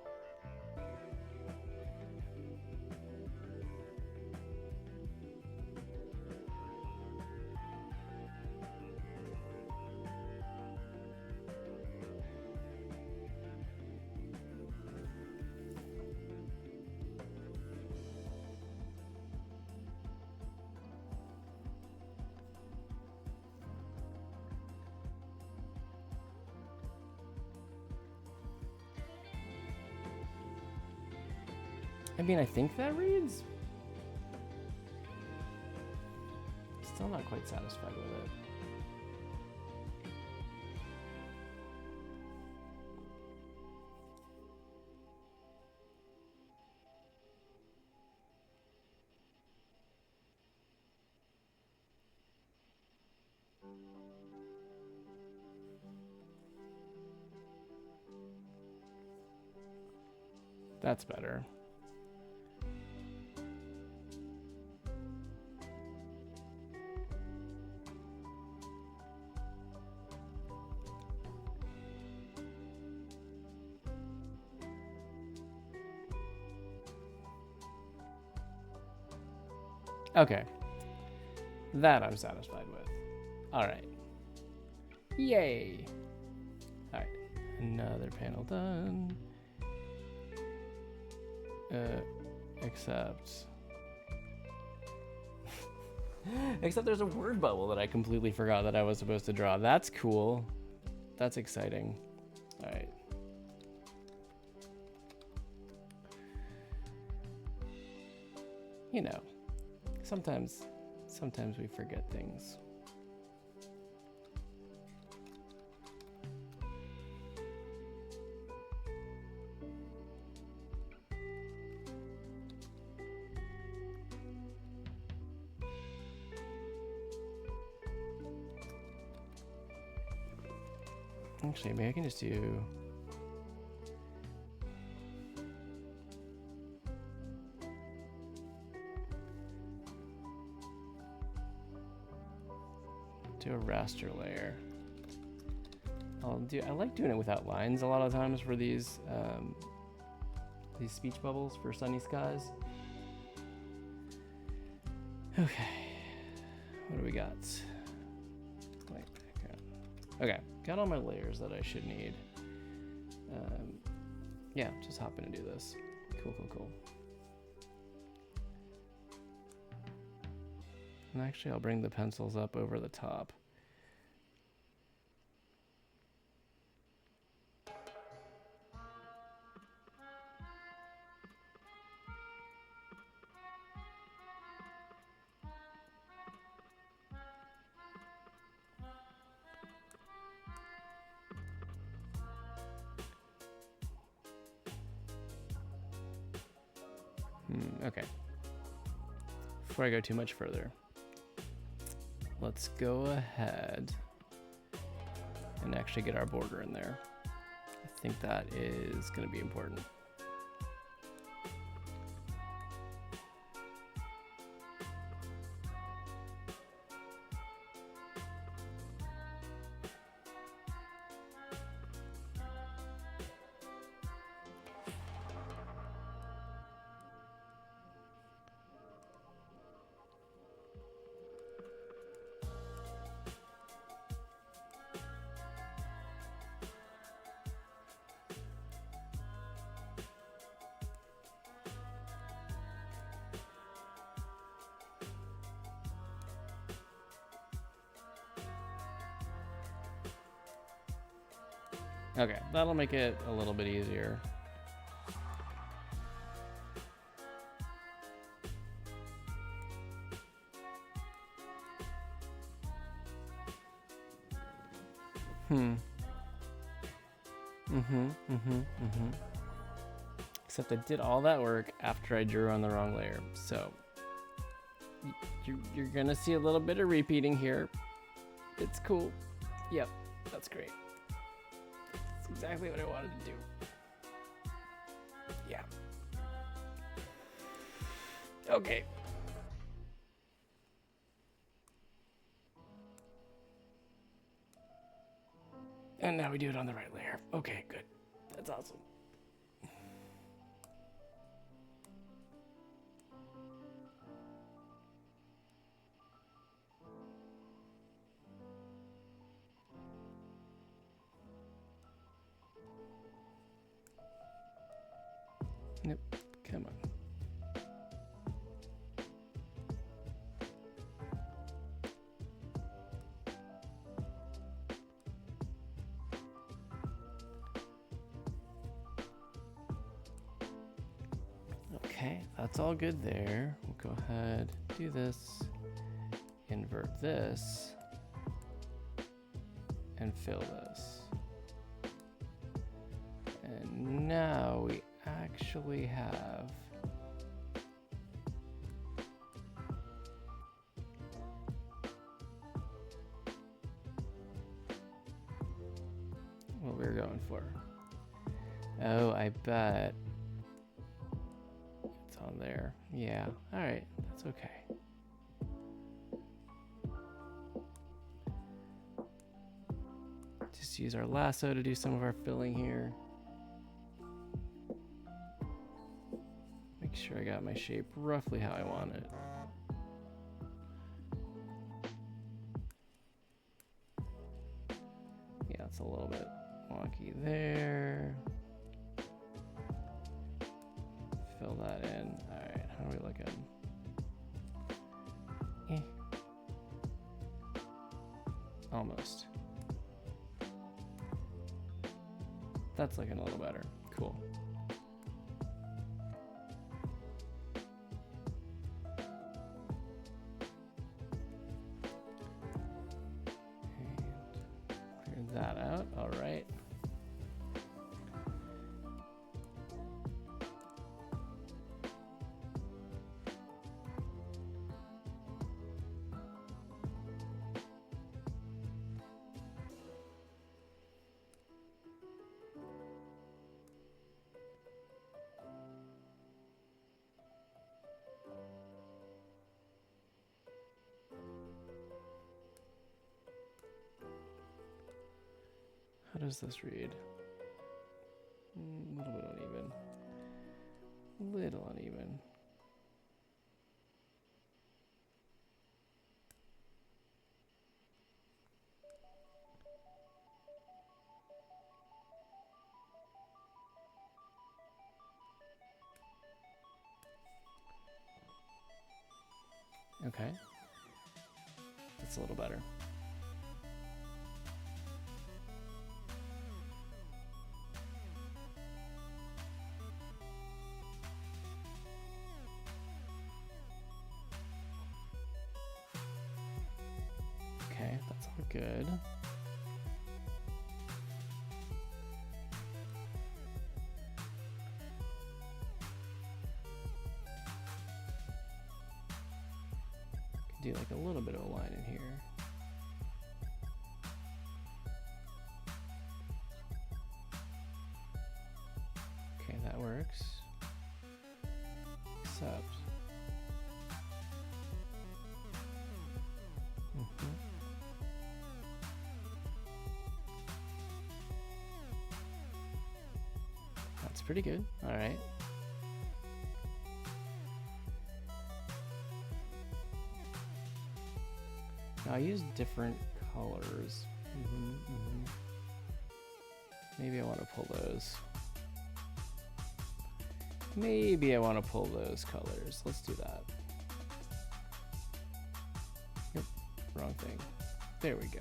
I mean, I think that reads. Still not quite satisfied with it. That's better. Okay. That I'm satisfied with. Alright. Yay! Alright. Another panel done. Except there's a word bubble that I completely forgot that I was supposed to draw. That's cool. That's exciting. Alright. You know. Sometimes we forget things. Actually, maybe I can just do a raster layer. I like doing it without lines a lot of times for these speech bubbles for sunny skies. Okay, what do we got? White background. Okay, got all my layers that I should need. Yeah, just hop in and do this. Cool. And actually, I'll bring the pencils up over the top. Okay. Before I go too much further, let's go ahead and actually get our border in there. I think that is going to be important. Okay, that'll make it a little bit easier. Except I did all that work after I drew on the wrong layer. So you're gonna see a little bit of repeating here. It's cool. Yep, that's great. That's exactly what I wanted to do. Yeah. Okay. And now we do it on the right layer. Okay, good. That's awesome. Yep, come on. Okay, that's all good there. We'll go ahead, do this, invert this, and fill this. And now we actually have what we were going for. Oh, I bet it's on there. Yeah, all right, that's okay. Just use our lasso to do some of our filling here. Make sure I got my shape roughly how I want it. Yeah, it's a little bit wonky there. Fill that in. All right, how are we looking? Almost. That's looking a little better. Cool. And clear that out. All right. How does this read? A little bit uneven. Little uneven. Okay. That's a little better. Okay, that's all good. do like a little bit of a line in here. Okay, that works. Except. That's pretty good. All right. Now I use different colors. Maybe I want to pull those. Maybe I want to pull those colors. Let's do that. Yep, wrong thing. There we go.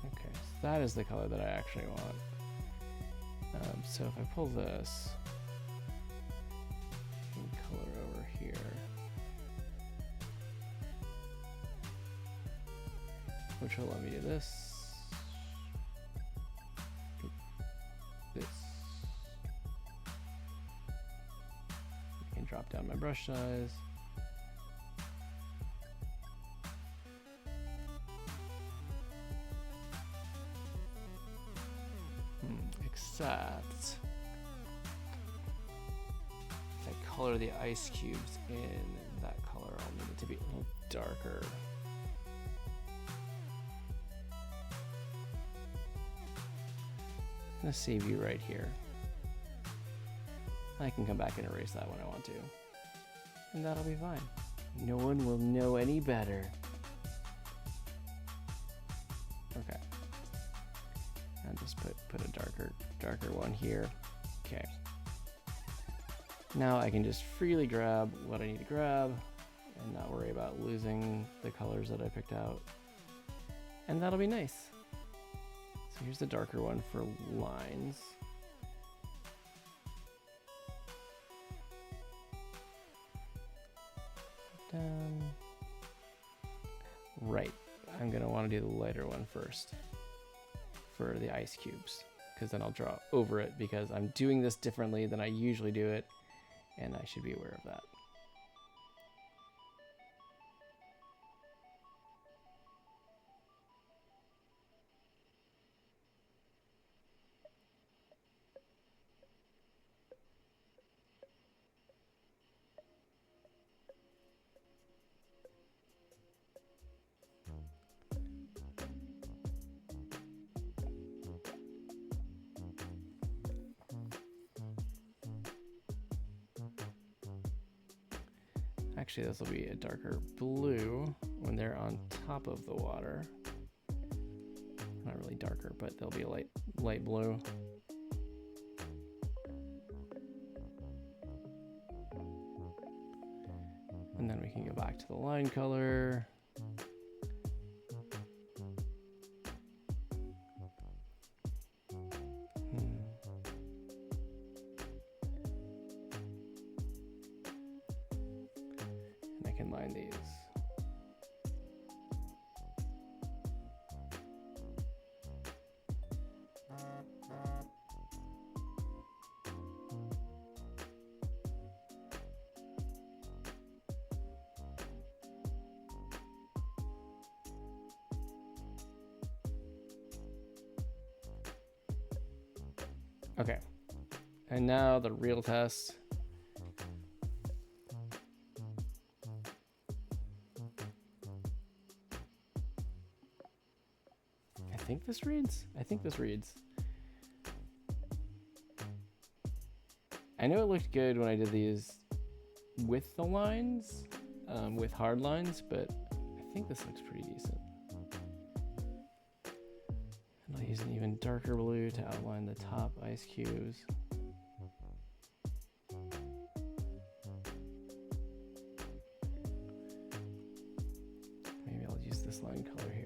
Okay, so that is the color that I actually want. So if I pull this, color over here. Which will let me do this. This. I can drop down my brush size. Except if I color the ice cubes in that color, I'll need it to be a little darker. I'm gonna save you right here. I can come back and erase that when I want to. And that'll be fine. No one will know any better. Okay. I'll just put a darker one here. Okay. Now I can just freely grab what I need to grab and not worry about losing the colors that I picked out. And that'll be nice. So here's the darker one for lines. Down. Right. I'm gonna want to do the lighter one first for the ice cubes, because then I'll draw over it, because I'm doing this differently than I usually do it, and I should be aware of that. Actually, this will be a darker blue when they're on top of the water. Not really darker, but they'll be a light blue. And then we can go back to the line color. Line these. Okay, and now the real test. I think this reads. I know it looked good when I did these with the lines, with hard lines, but I think this looks pretty decent. And I'll use an even darker blue to outline the top ice cubes. Maybe I'll use this line color here.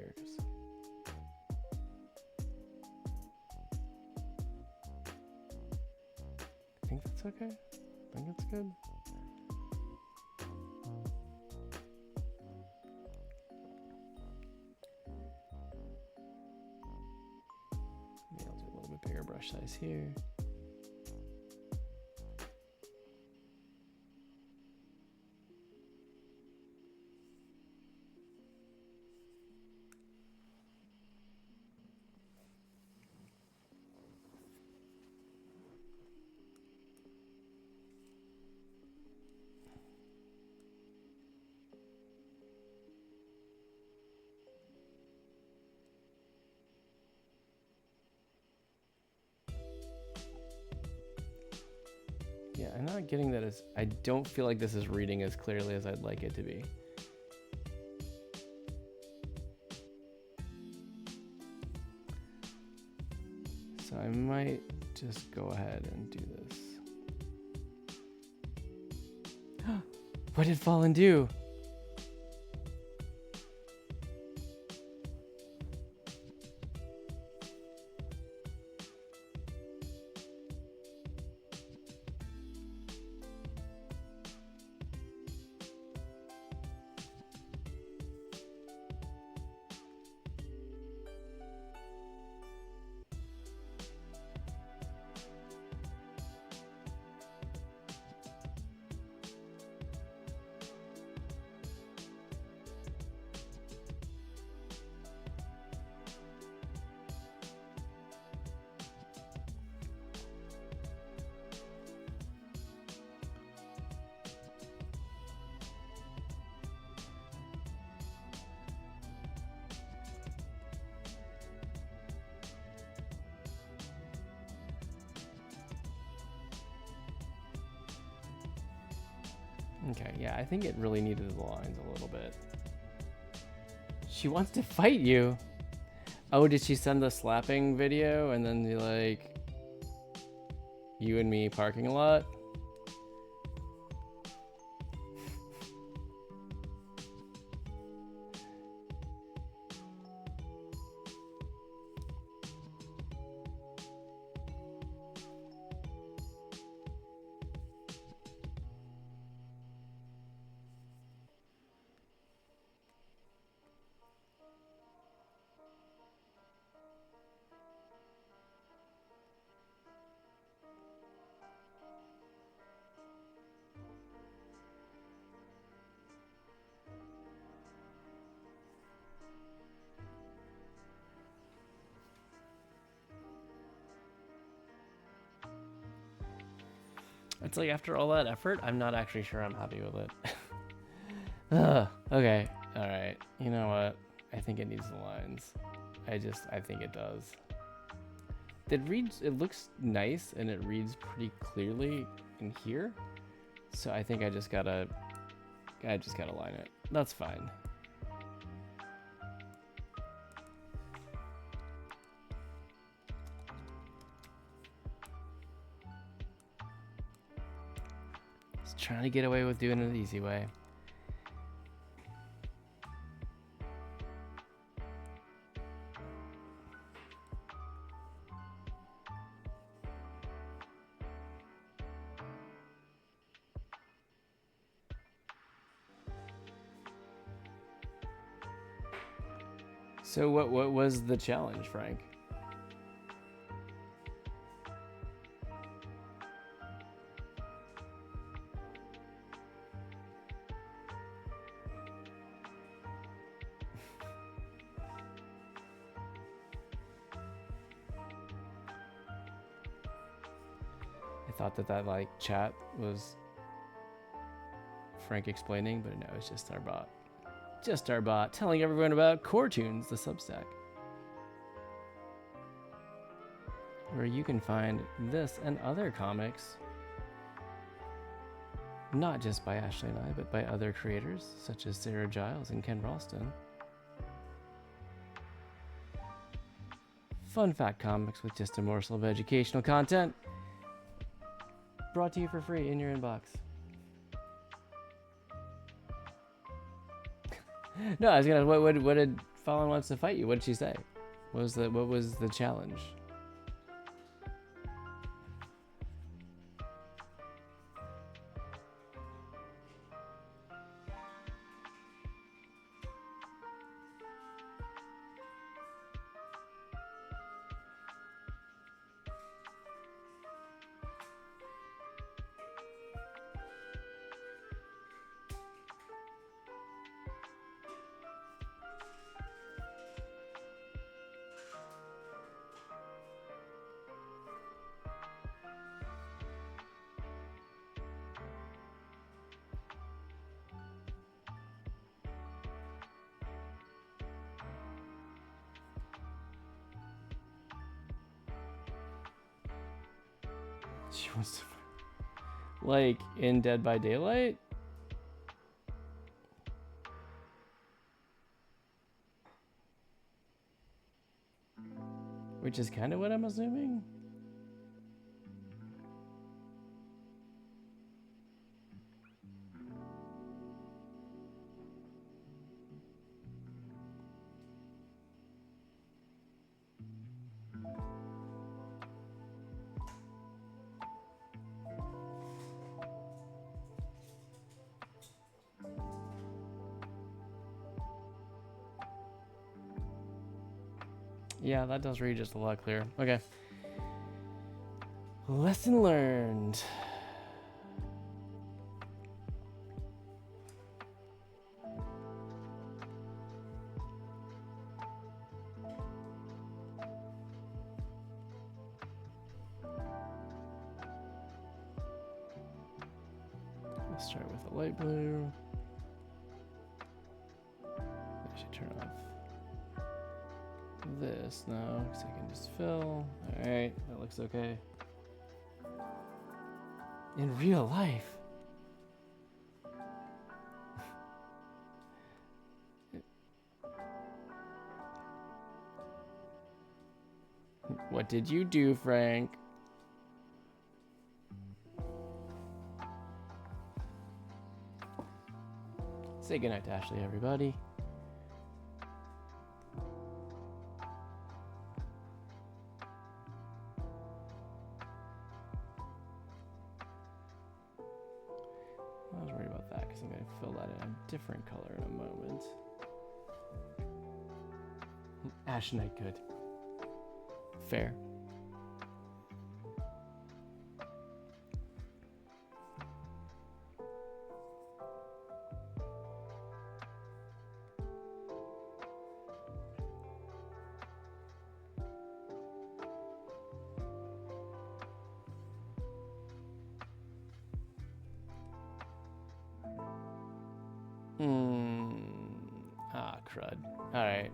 I think that's okay. I think it's good. this here. Yeah, I'm not getting that as... I don't feel like this is reading as clearly as I'd like it to be. So I might just go ahead and do this. What did Fallen do? Okay, yeah, I think it really needed the lines a little bit. She wants to fight you. Oh, did she send the slapping video and then you like you and me parking a lot? It's like after all that effort, I'm not actually sure I'm happy with it. Okay, all right. You know what? I think it needs the lines. I think it does. It looks nice and it reads pretty clearly in here. So I think I just gotta line it. That's fine. Just trying to get away with doing it the easy way. So what was the challenge, Frank? I thought that like chat was Frank explaining, but no, it's just our bot. Just our bot telling everyone about Core Tunes, the Substack, where you can find this and other comics, not just by Ashley and I, but by other creators such as Sarah Giles and Ken Ralston. Fun fact comics with just a morsel of educational content, brought to you for free in your inbox. No, I was gonna. What did Fallon wants to fight you? What did she say? What was the challenge? She wants to, like in Dead by Daylight. Which is kind of what I'm assuming. Yeah, that does read just a lot clearer. Okay. Lesson learned. Let's start with the light blue. I should turn off this now, because I can just fill. Alright, that looks okay. In real life. What did you do, Frank? Say goodnight to Ashley, everybody. I was worried about that because I'm going to fill that in a different color in a moment. Ashenite good. Fair. Ah, crud. All right.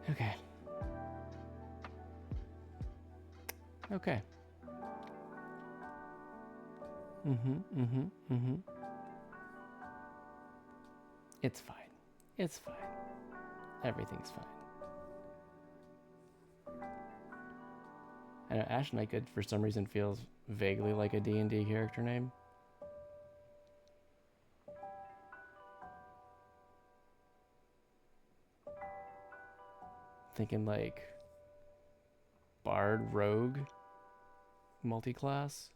Okay. Okay. It's fine. It's fine. Everything's fine. I know Ashenite Good for some reason feels vaguely like a D&D character name. Thinking like Bard Rogue multi-class.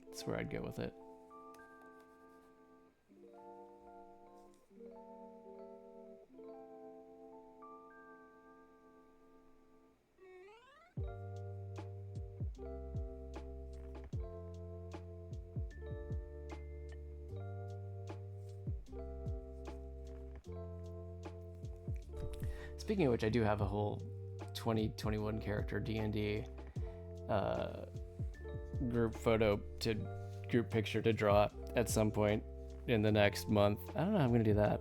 That's where I'd go with it. Speaking of which, I do have a whole 2021 character D&D group photo to group picture to draw at some point in the next month. I don't know how I'm gonna do that.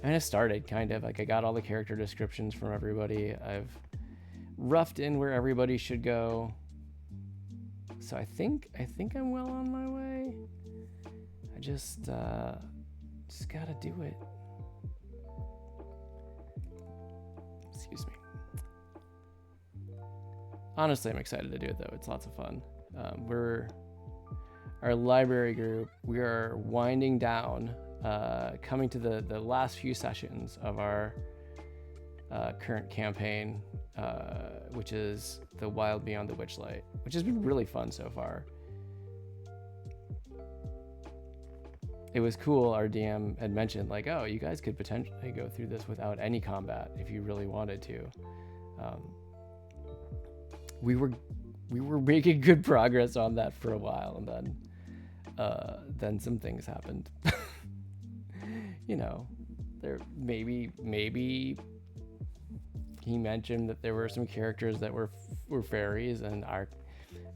I mean, I started kind of like I got all the character descriptions from everybody. I've roughed in where everybody should go. So I think I'm well on my way. I just gotta do it. Excuse me. Honestly, I'm excited to do it though. It's lots of fun. Our library group, we are winding down, coming to the last few sessions of our current campaign, which is the Wild Beyond the Witchlight, which has been really fun so far. It was cool. Our DM had mentioned like, oh, you guys could potentially go through this without any combat if you really wanted to. We were making good progress on that for a while, and then some things happened. You know, there maybe he mentioned that there were some characters that were fairies, and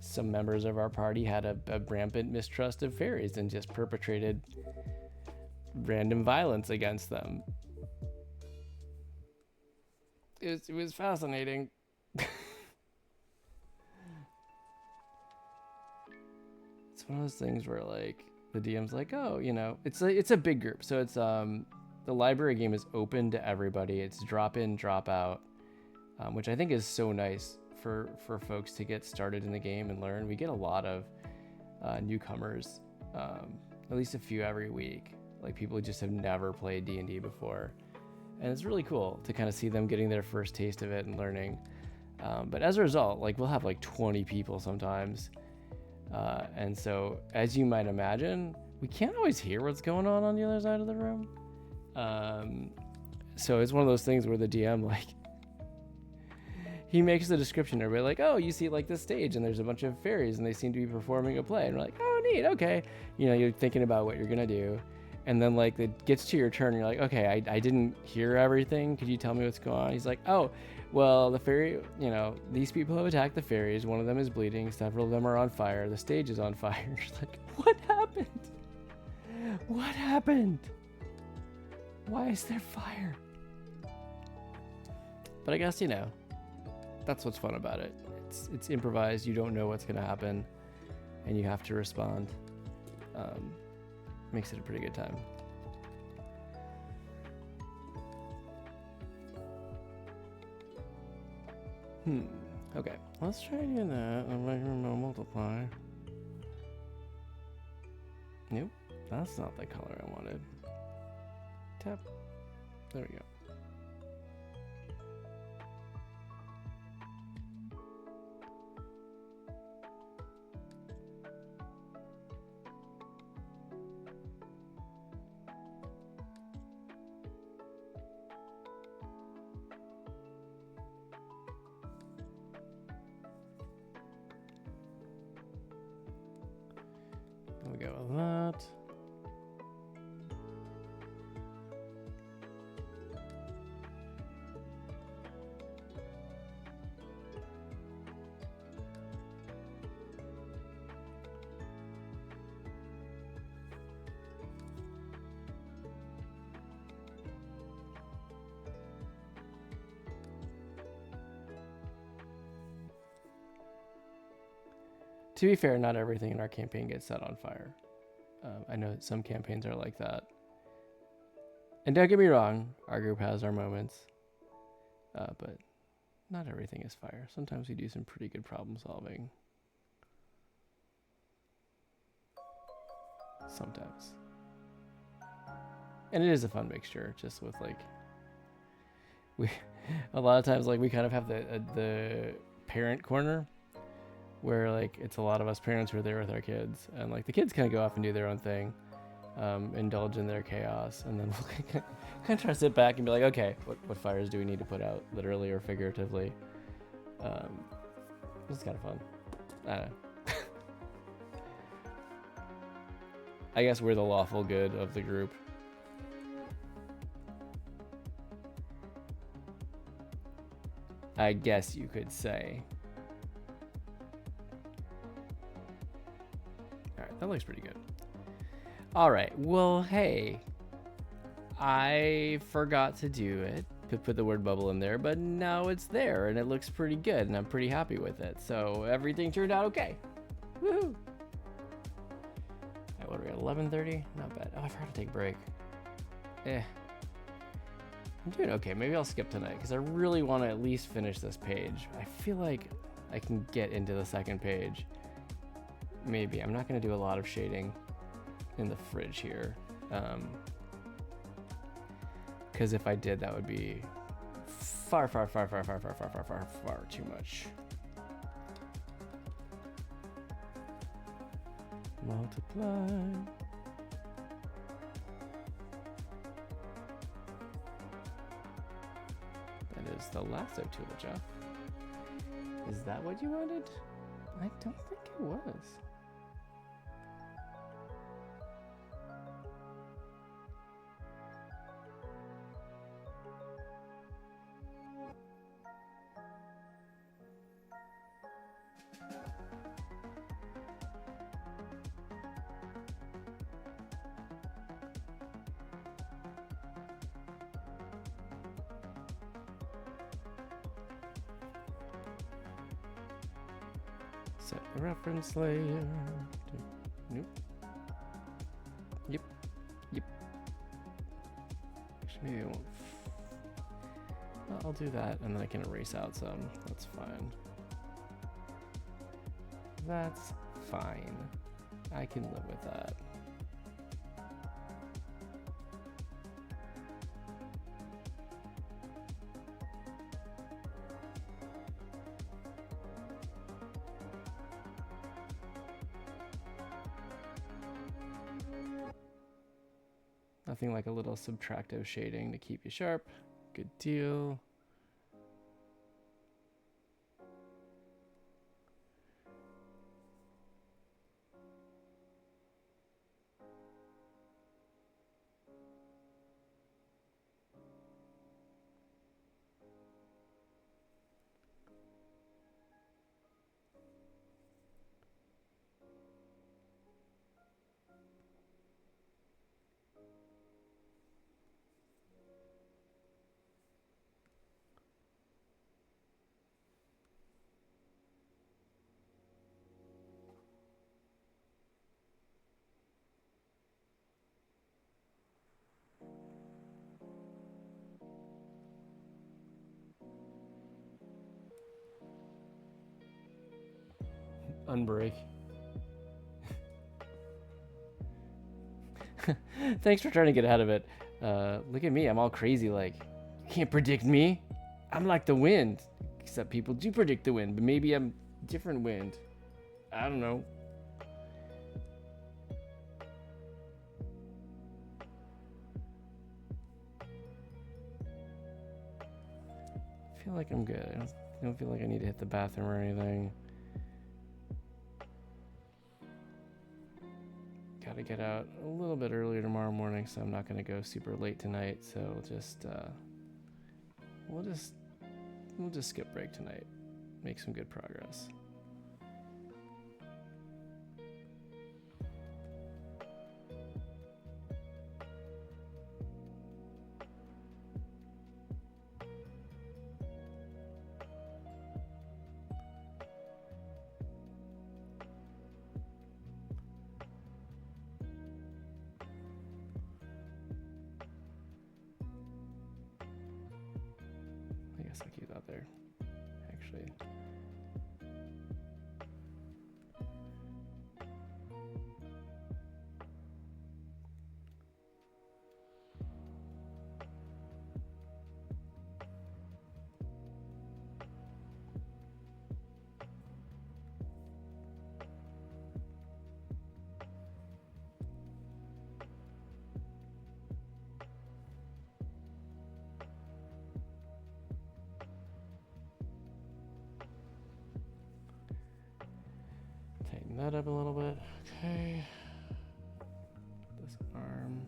some members of our party had a rampant mistrust of fairies and just perpetrated random violence against them. It was fascinating. It's one of those things where like the DM's like, oh, you know, it's a big group, so it's the library game is open to everybody. It's drop in, drop out, which I think is so nice for folks to get started in the game and learn. We get a lot of newcomers, at least a few every week, like people who just have never played D&D before, and it's really cool to kind of see them getting their first taste of it and learning. But as a result, like we'll have like 20 people sometimes, and so as you might imagine, we can't always hear what's going on the other side of the room. So it's one of those things where the DM, like, he makes the description, everybody like, oh, you see like this stage and there's a bunch of fairies and they seem to be performing a play, and we're like, oh neat, okay, you know, you're thinking about what you're gonna do, and then like it gets to your turn and you're like, okay, I didn't hear everything, could you tell me what's going on? He's like, oh, well, the fairy, you know, these people have attacked the fairies, one of them is bleeding, several of them are on fire, the stage is on fire. She's like, what happened? Why is there fire? But I guess, you know, that's what's fun about it. It's improvised. You don't know what's going to happen, and you have to respond. Makes it a pretty good time. Okay, let's try doing that. I'm going to multiply. Nope, that's not the color I wanted. Tap. There we go. There we go with that. To be fair, not everything in our campaign gets set on fire. I know that some campaigns are like that. And don't get me wrong, our group has our moments. But not everything is fire. Sometimes we do some pretty good problem solving. Sometimes. And it is a fun mixture, just with like... a lot of times like we kind of have the parent corner, where like it's a lot of us parents who are there with our kids, and like the kids kind of go off and do their own thing, indulge in their chaos, and then we'll kind of try to sit back and be like, okay, what fires do we need to put out, literally or figuratively? It's kind of fun. I don't know. I guess we're the lawful good of the group. I guess you could say. Alright, that looks pretty good. Alright, well, hey. I forgot to do it, to put the word bubble in there, but now it's there, and it looks pretty good, and I'm pretty happy with it. So everything turned out okay. Woohoo! Alright, what are we at, 11:30? Not bad. Oh, I forgot to take a break. I'm doing okay. Maybe I'll skip tonight, because I really want to at least finish this page. I feel like I can get into the second page. Maybe. I'm not going to do a lot of shading in the fridge here. Because if I did, that would be far too much. Multiply. That is the lasso tool, Jeff. Is that what you wanted? I don't think it was. Set the reference layer. Nope. Yep. Yep. Actually, maybe I won't. Well, I'll do that, and then I can erase out some. That's fine. That's fine. I can live with that. Nothing like a little subtractive shading to keep you sharp. Good deal. Unbreak. Thanks for trying to get out of it. Look at me, I'm all crazy like, you can't predict me. I'm like the wind. Except people do predict the wind, but maybe I'm different wind. I don't know. I feel like I'm good. I don't feel like I need to hit the bathroom or anything. Gotta get out a little bit earlier tomorrow morning, so I'm not gonna go super late tonight. So we'll just skip break tonight. Make some good progress. I'll keep that there, actually. Tighten that up a little bit. Okay. This arm.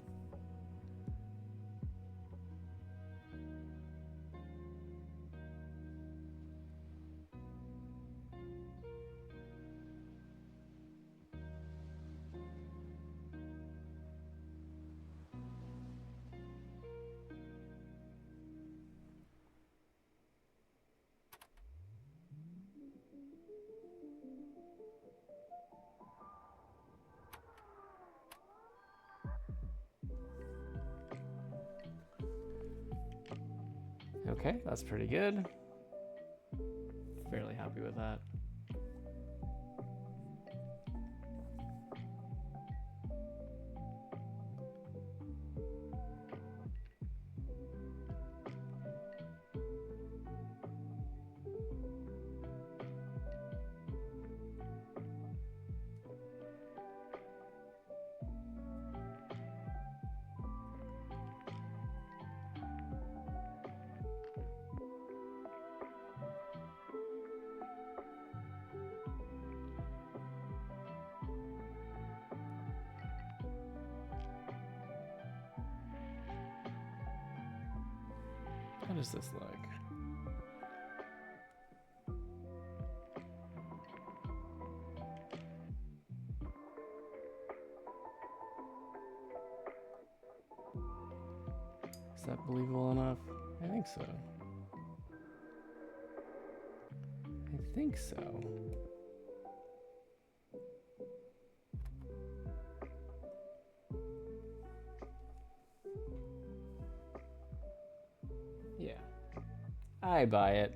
Okay, that's pretty good. Fairly happy with that. How does this look? Is that believable enough? I think so. I think so. I buy it.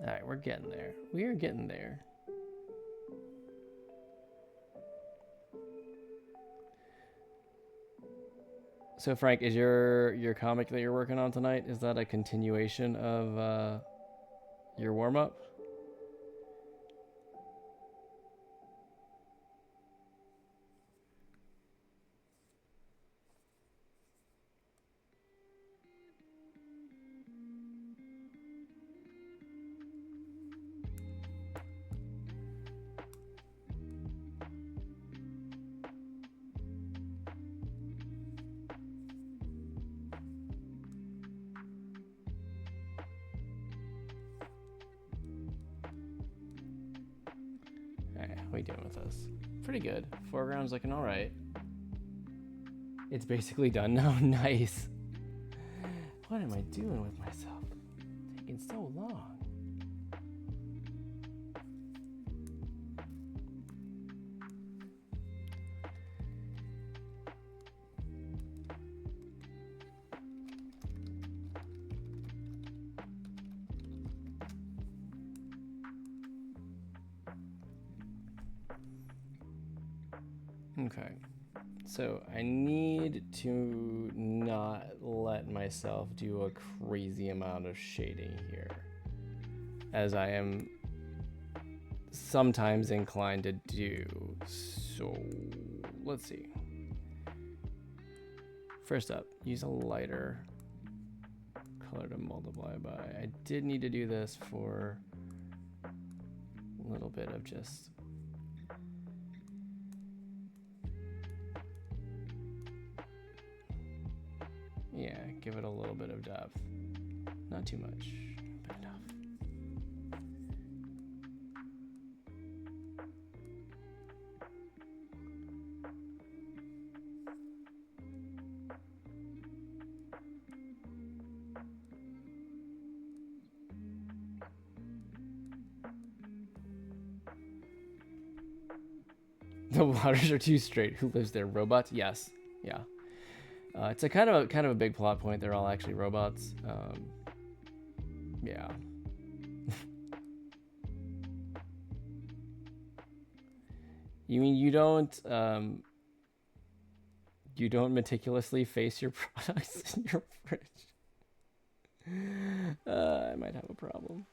All right, we're getting there. We are getting there. So Frank, is your comic that you're working on tonight, is that a continuation of your warm-up? What are we doing with this? Pretty good. Foreground's looking all right. It's basically done now. Nice. What am I doing with myself? Taking so long. Okay, so I need to not let myself do a crazy amount of shading here, as I am sometimes inclined to do. So let's see. First up, use a lighter color to multiply by. I did need to do this for a little bit of just give it a little bit of depth. Not too much, but enough. The waters are too straight. Who lives there? Robots? Yes. Yeah. It's a kind of a big plot point. They're all actually robots. Yeah. You mean you don't meticulously face your products in your fridge? I might have a problem.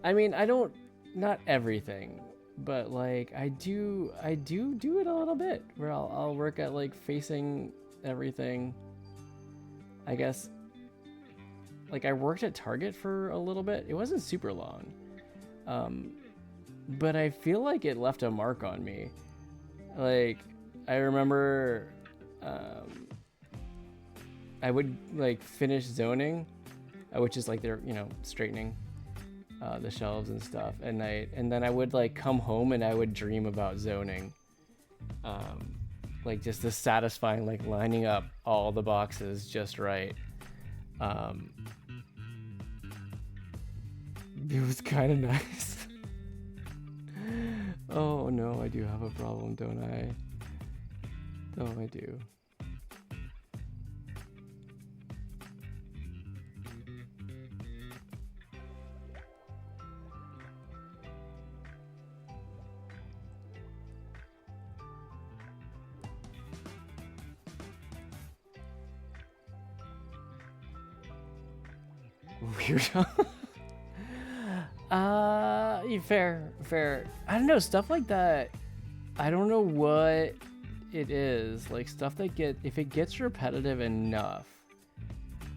I mean, I don't, not everything, but like I do it a little bit where I'll work at like facing everything. I guess like I worked at Target for a little bit. It wasn't super long, but I feel like it left a mark on me. Like I remember I would like finish zoning, which is like they're, you know, straightening the shelves and stuff at night, and then I would like come home and I would dream about zoning, like just the satisfying, like lining up all the boxes just right. It was kind of nice. Oh no, I do have a problem, don't I? Oh, I do. Weirdo. Fair. I don't know, stuff like that. I don't know what it is. Like stuff that if it gets repetitive enough,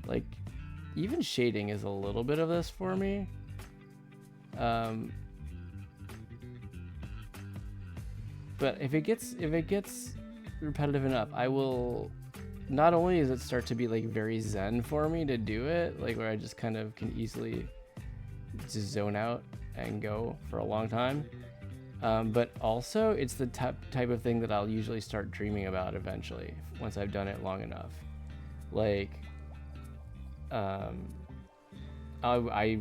like even shading is a little bit of this for me. But if it gets repetitive enough, I will. Not only does it start to be like very zen for me to do it, like where I just kind of can easily just zone out and go for a long time, but also it's the type of thing that I'll usually start dreaming about eventually once I've done it long enough. Like, I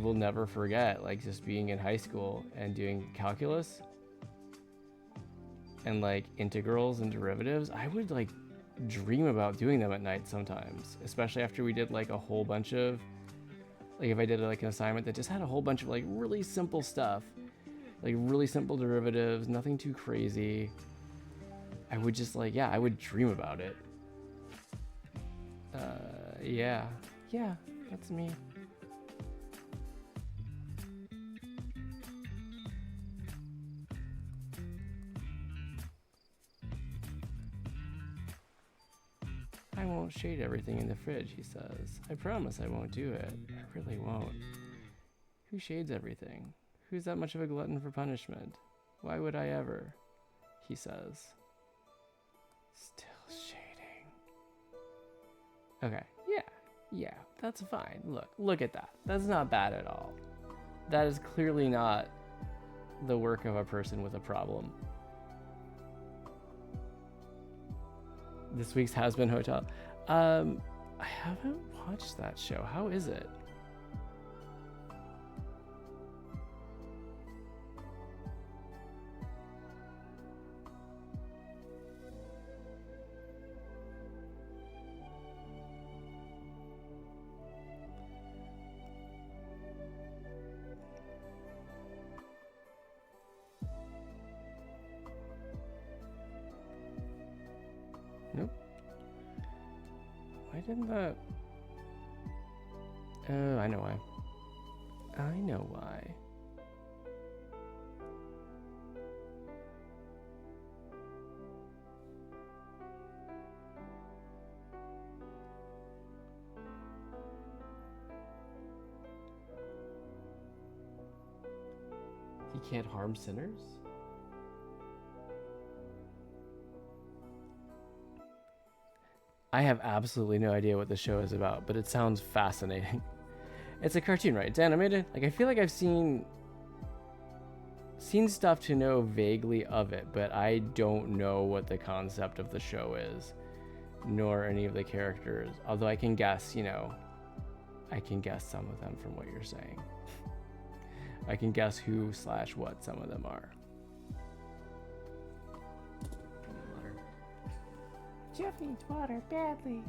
will never forget like just being in high school and doing calculus and like integrals and derivatives. I would like dream about doing them at night sometimes, especially after we did like a whole bunch of, like if I did like an assignment that just had a whole bunch of like really simple stuff, like really simple derivatives, nothing too crazy. I would just like, yeah, I would dream about it. Yeah, that's me. I won't shade everything in the fridge, he says. I promise I won't do it. I really won't. Who shades everything? Who's that much of a glutton for punishment? Why would I ever? He says. Still shading. Okay, yeah, that's fine. Look at that. That's not bad at all. That is clearly not the work of a person with a problem. This week's Has Been Hotel. I haven't watched that show. How is it? Nope. Why didn't that? Oh, I know why. I know why. He can't harm sinners? I have absolutely no idea what the show is about, but it sounds fascinating. It's a cartoon, right? It's animated. Like I feel like I've seen stuff to know vaguely of it, but I don't know what the concept of the show is, nor any of the characters. Although I can guess, you know, I can guess some of them from what you're saying. I can guess who / what some of them are. Jeff needs water badly.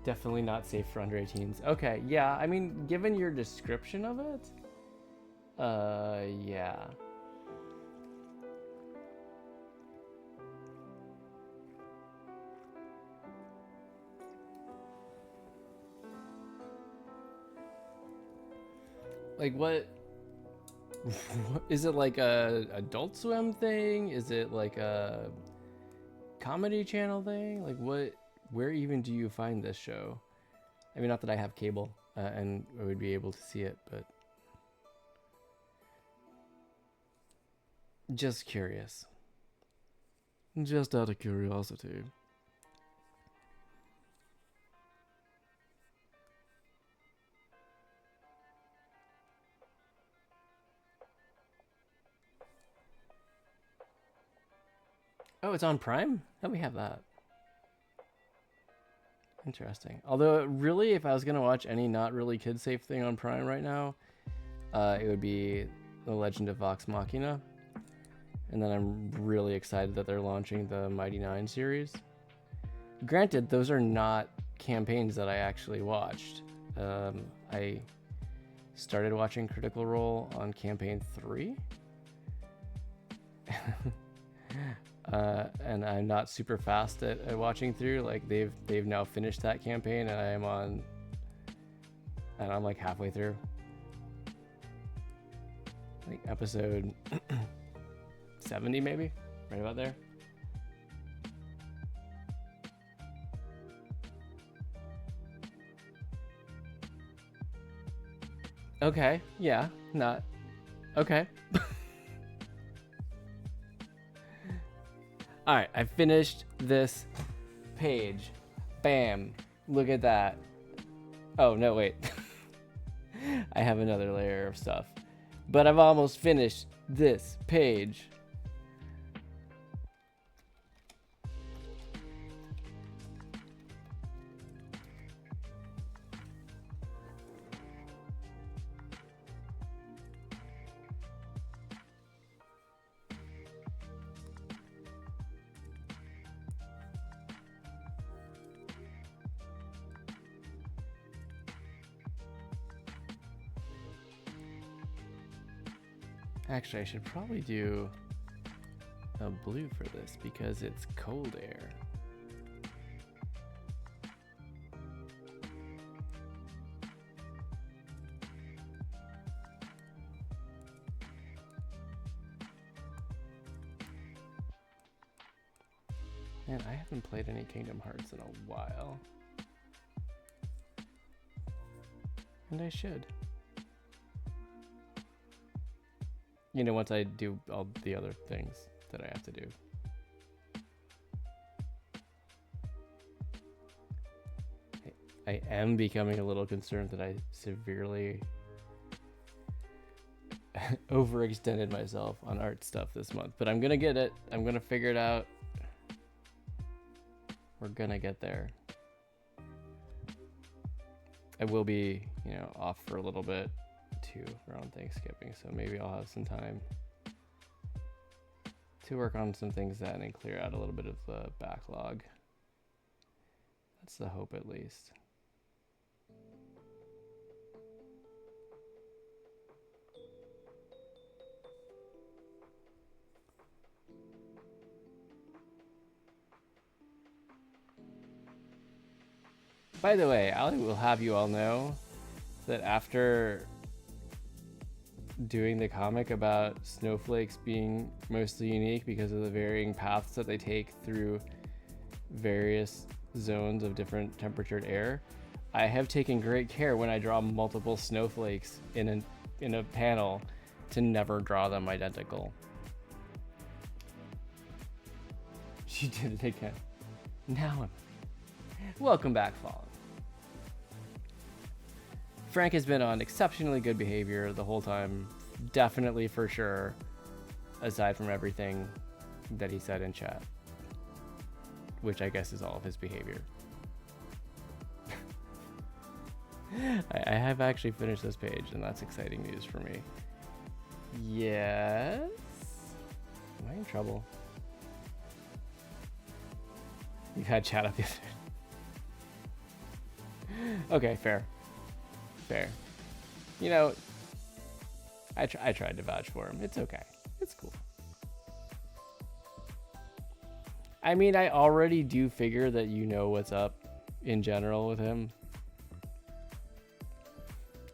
Definitely not safe for under 18s. Okay, yeah, I mean, given your description of it, yeah. Like what is it, like a Adult Swim thing? Is it like a Comedy Channel thing? Like where even do you find this show? I mean, not that I have cable and I would be able to see it, but just curious. Just out of curiosity. Oh, it's on Prime? Oh, we have that. Interesting. Although, really, if I was going to watch any not really kid-safe thing on Prime right now, it would be The Legend of Vox Machina. And then I'm really excited that they're launching the Mighty Nein series. Granted, those are not campaigns that I actually watched. I started watching Critical Role on campaign 3. And I'm not super fast at watching through. Like they've now finished that campaign, and I'm like halfway through. Like episode 70 maybe, right about there. Okay, yeah, not okay. All right, I finished this page. Bam, look at that. Oh no, wait. I have another layer of stuff, but I've almost finished this page. Actually, I should probably do a blue for this because it's cold air. Man, I haven't played any Kingdom Hearts in a while. And I should. You know, once I do all the other things that I have to do. I am becoming a little concerned that I severely overextended myself on art stuff this month, but I'm gonna get it. I'm gonna figure it out. We're gonna get there. I will be, you know, off for a little bit too around Thanksgiving, so maybe I'll have some time to work on some things then and clear out a little bit of the backlog. That's the hope, at least. By the way, I will have you all know that after doing the comic about snowflakes being mostly unique because of the varying paths that they take through various zones of different temperatured air, I have taken great care when I draw multiple snowflakes in a panel to never draw them identical. She did it again. Now welcome back, Fallen. Frank has been on exceptionally good behavior the whole time, definitely for sure, aside from everything that he said in chat, which I guess is all of his behavior. I have actually finished this page, and that's exciting news for me. Yes? Am I in trouble? You had chat up the other. Okay, fair. Fair. You know, I tried to vouch for him. It's okay. It's cool. I mean, I already do figure that you know what's up in general with him.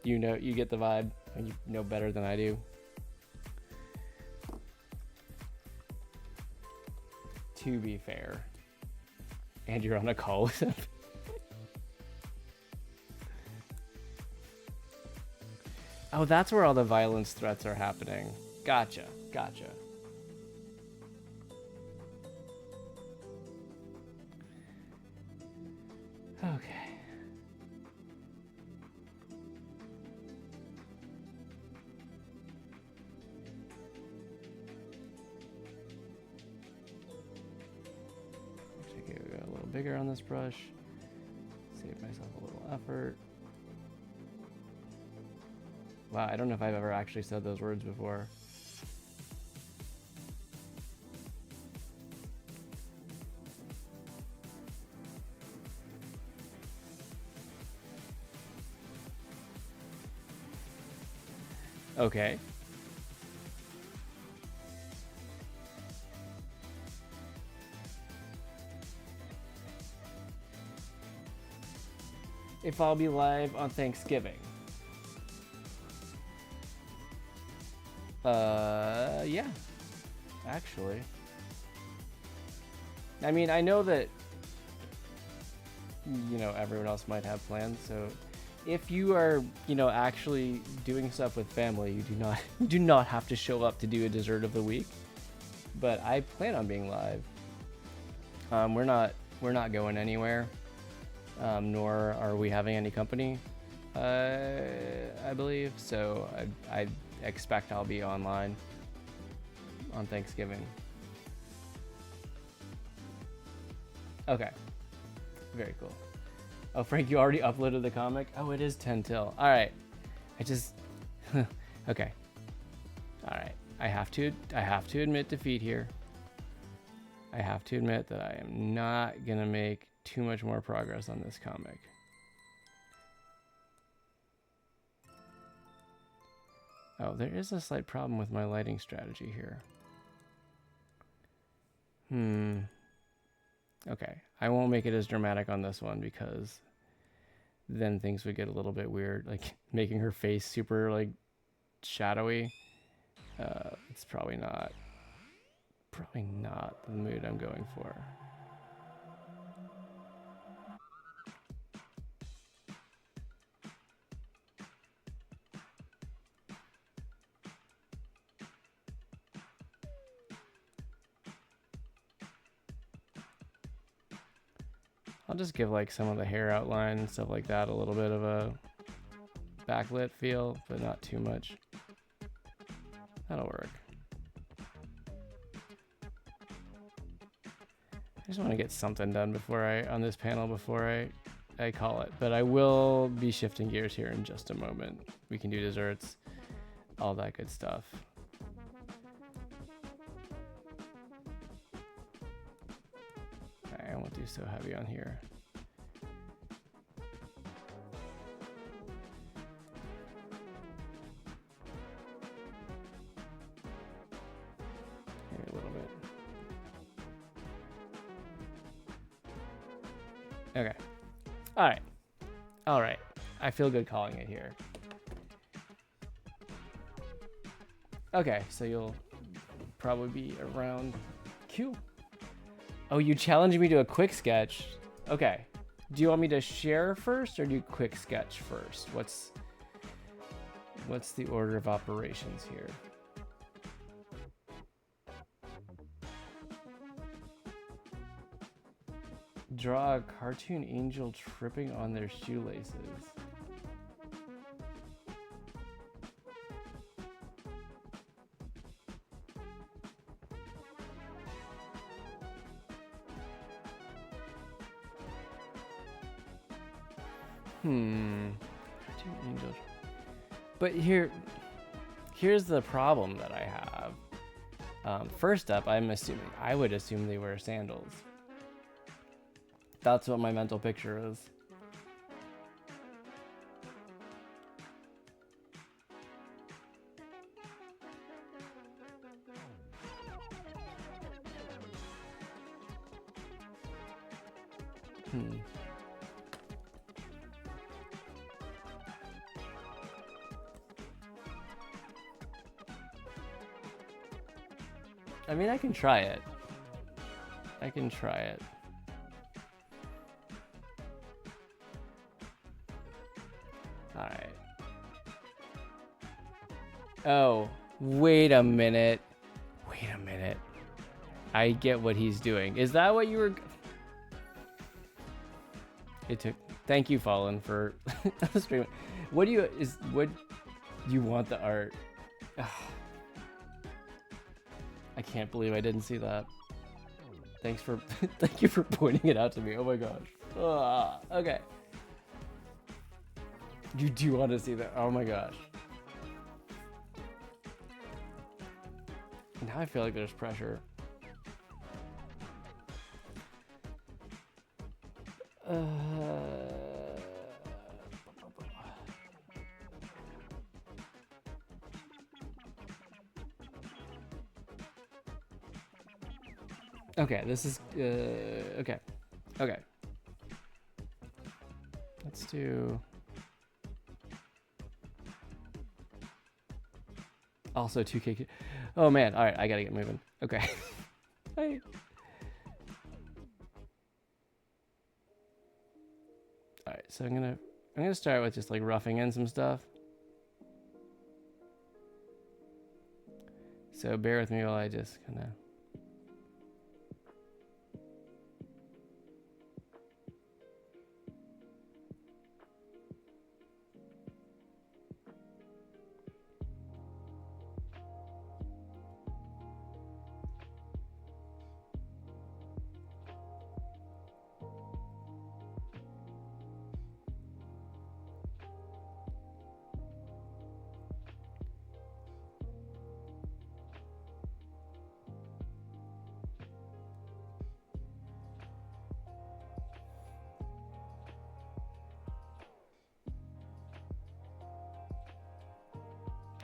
You know, you get the vibe, and you know better than I do. To be fair. And you're on a call with him. Oh, that's where all the violence threats are happening. Gotcha. Gotcha. Okay. Actually, go a little bigger on this brush. Save myself a little effort. Wow, I don't know if I've ever actually said those words before. Okay. If I'll be live on Thanksgiving. Yeah. Actually. I mean, I know that, you know, everyone else might have plans, so if you are, you know, actually doing stuff with family, you do not have to show up to do a dessert of the week. But I plan on being live. We're not going anywhere. Nor are we having any company, I believe. So I expect I'll be online on Thanksgiving. Okay. Very cool. Oh, Frank, you already uploaded the comic? Oh, it is 10 till. All right. I just... okay. All right. I have to admit defeat here. I have to admit that I am not going to make too much more progress on this comic. Oh, there is a slight problem with my lighting strategy here. Okay, I won't make it as dramatic on this one because then things would get a little bit weird, like making her face super like shadowy. It's probably not the mood I'm going for. I'll just give like some of the hair outline and stuff like that a little bit of a backlit feel, but not too much. That'll work. I just want to get something done on this panel before I call it, but I will be shifting gears here in just a moment. We can do desserts, all that good stuff. I won't do so heavy on here. Maybe a little bit. Okay. All right. All right. I feel good calling it here. Okay, so you'll probably be around Q. Oh, you challenged me to a quick sketch. Okay. Do you want me to share first or do quick sketch first? What's the order of operations here? Draw a cartoon angel tripping on their shoelaces. Cartoon angel. But here's the problem that I have. First up, I would assume they wear sandals. That's what my mental picture is. I mean, I can try it. Alright. Oh, wait a minute. I get what he's doing. Is that what you were... Thank you, Fallen, for streaming. What do you want the art? Ugh. I can't believe I didn't see that. Thank you for pointing it out to me. Oh my gosh. Okay. You do want to see that? Oh my gosh. Now I feel like there's pressure. Okay, this is okay. Okay. Let's do also 2K. Oh man, all right, I gotta get moving. Okay. Hey. All right, so I'm gonna start with just like roughing in some stuff. So bear with me while I just kind of.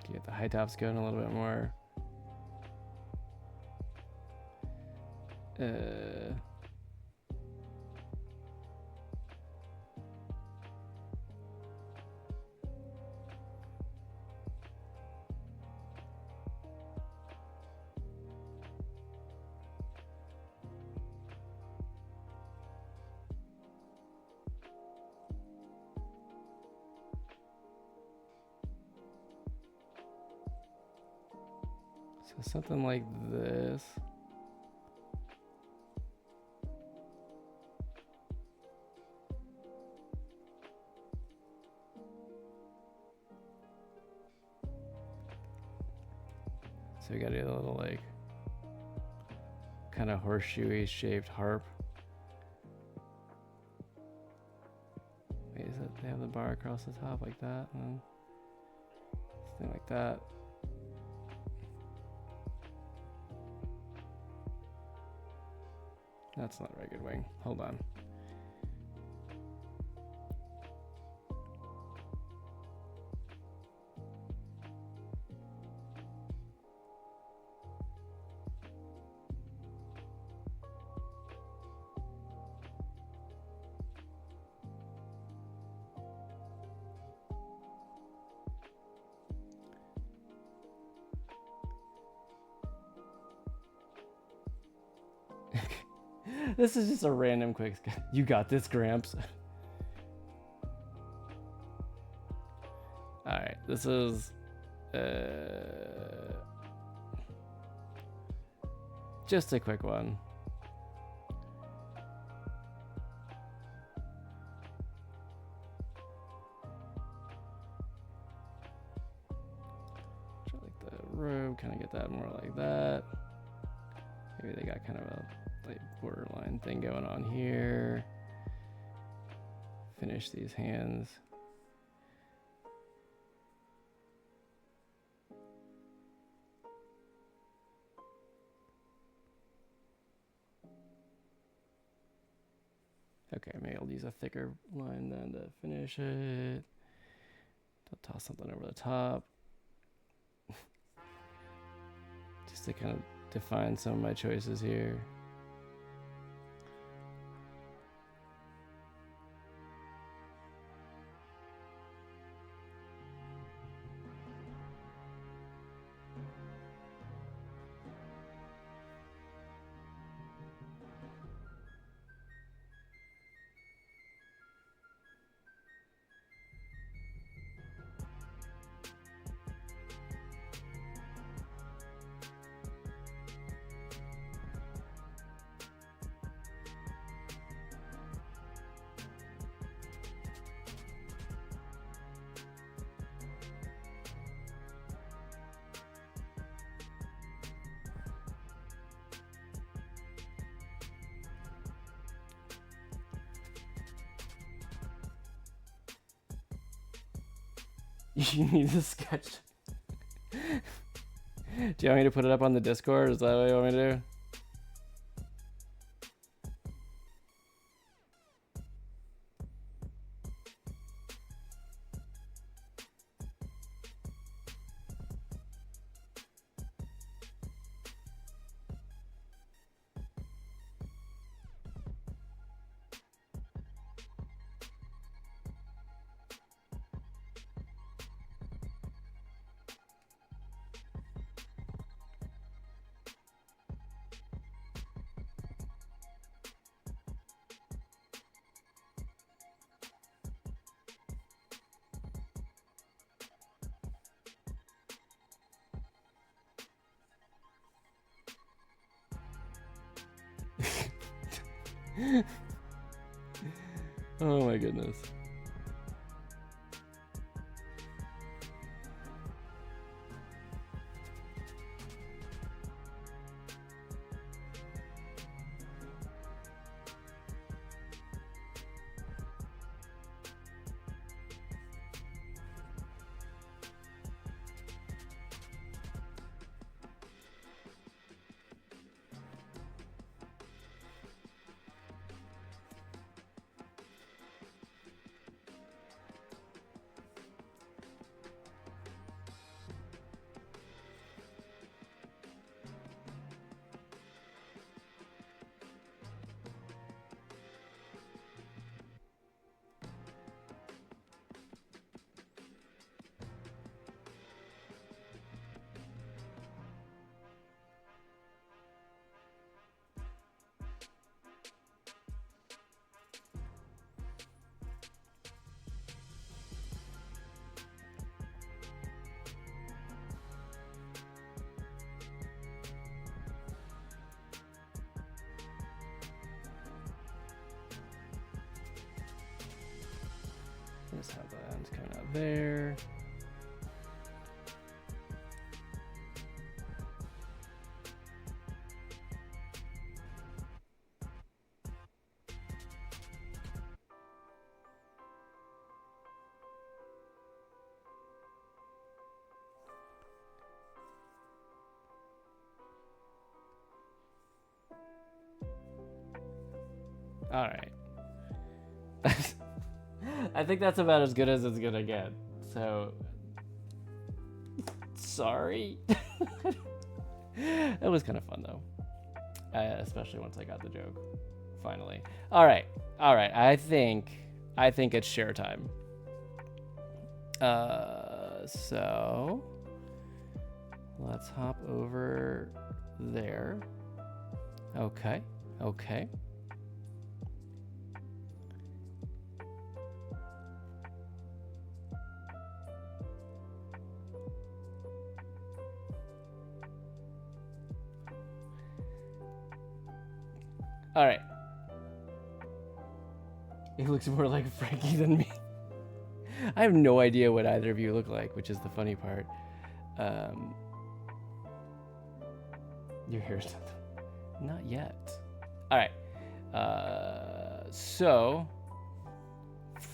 Get the high tops going a little bit more. So something like this. So we got a little like kind of horseshoey shaped harp. Wait, is it? They have the bar across the top like that, and something like that. That's not a very good wing. Hold on. This is just a random quick. You got this, Gramps. All right, this is just a quick one. Try like the robe, kind of get that more like that. Maybe they got kind of a like borderline thing going on here. Finish these hands. Okay, maybe I'll use a thicker line then to finish it. I'll toss something over the top. Just to kind of define some of my choices here. You need a sketch. Do you want me to put it up on the Discord? Is that what you want me to do? Oh my goodness. Just have that kind of there. All right. I think that's about as good as it's gonna get. So, sorry. It was kind of fun though, especially once I got the joke. Finally. All right. I think it's share time. So let's hop over there. Okay. All right. He looks more like Frankie than me. I have no idea what either of you look like, which is the funny part. Your hair's not yet. All right. So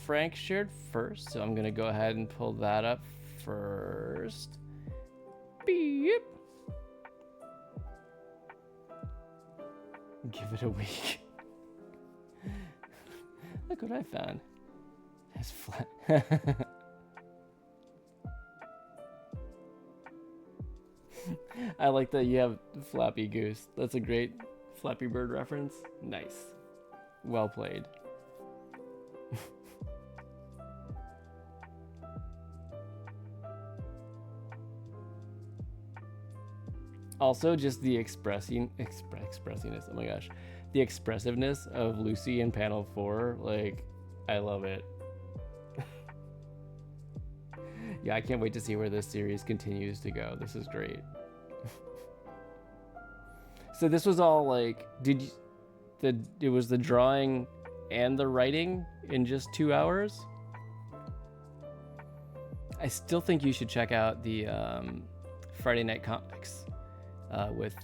Frank shared first, so I'm gonna go ahead and pull that up first. Beep. Give it a week. Look what I found. It's flat. I like that you have Flappy Goose. That's a great Flappy Bird reference. Nice. Well played. Also, just the expressiness. Oh my gosh, the expressiveness of Lucy in panel 4. Like, I love it. Yeah, I can't wait to see where this series continues to go. This is great. So this was all like, it was the drawing and the writing in just 2 hours? I still think you should check out the Friday Night Comics with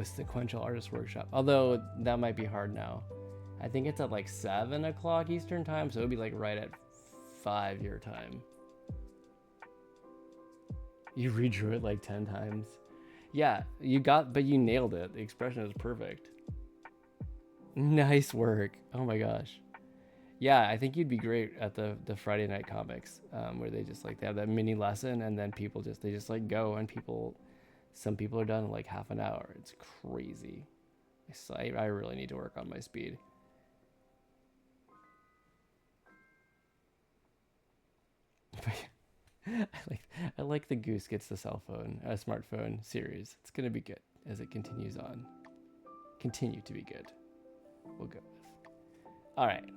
Sequential Artist Workshop. Although that might be hard now. I think it's at like 7 o'clock Eastern time, so it would be like right at 5 your time. You redrew it like 10 times. Yeah, but you nailed it. The expression is perfect. Nice work. Oh my gosh. Yeah, I think you'd be great at the Friday Night Comics, where they just like, they have that mini lesson and then they just like go, and some people are done in like half an hour. It's crazy. I really need to work on my speed. I like the Goose Gets the smartphone series. It's gonna be good as it continues on. Continue to be good. We'll go with. All right.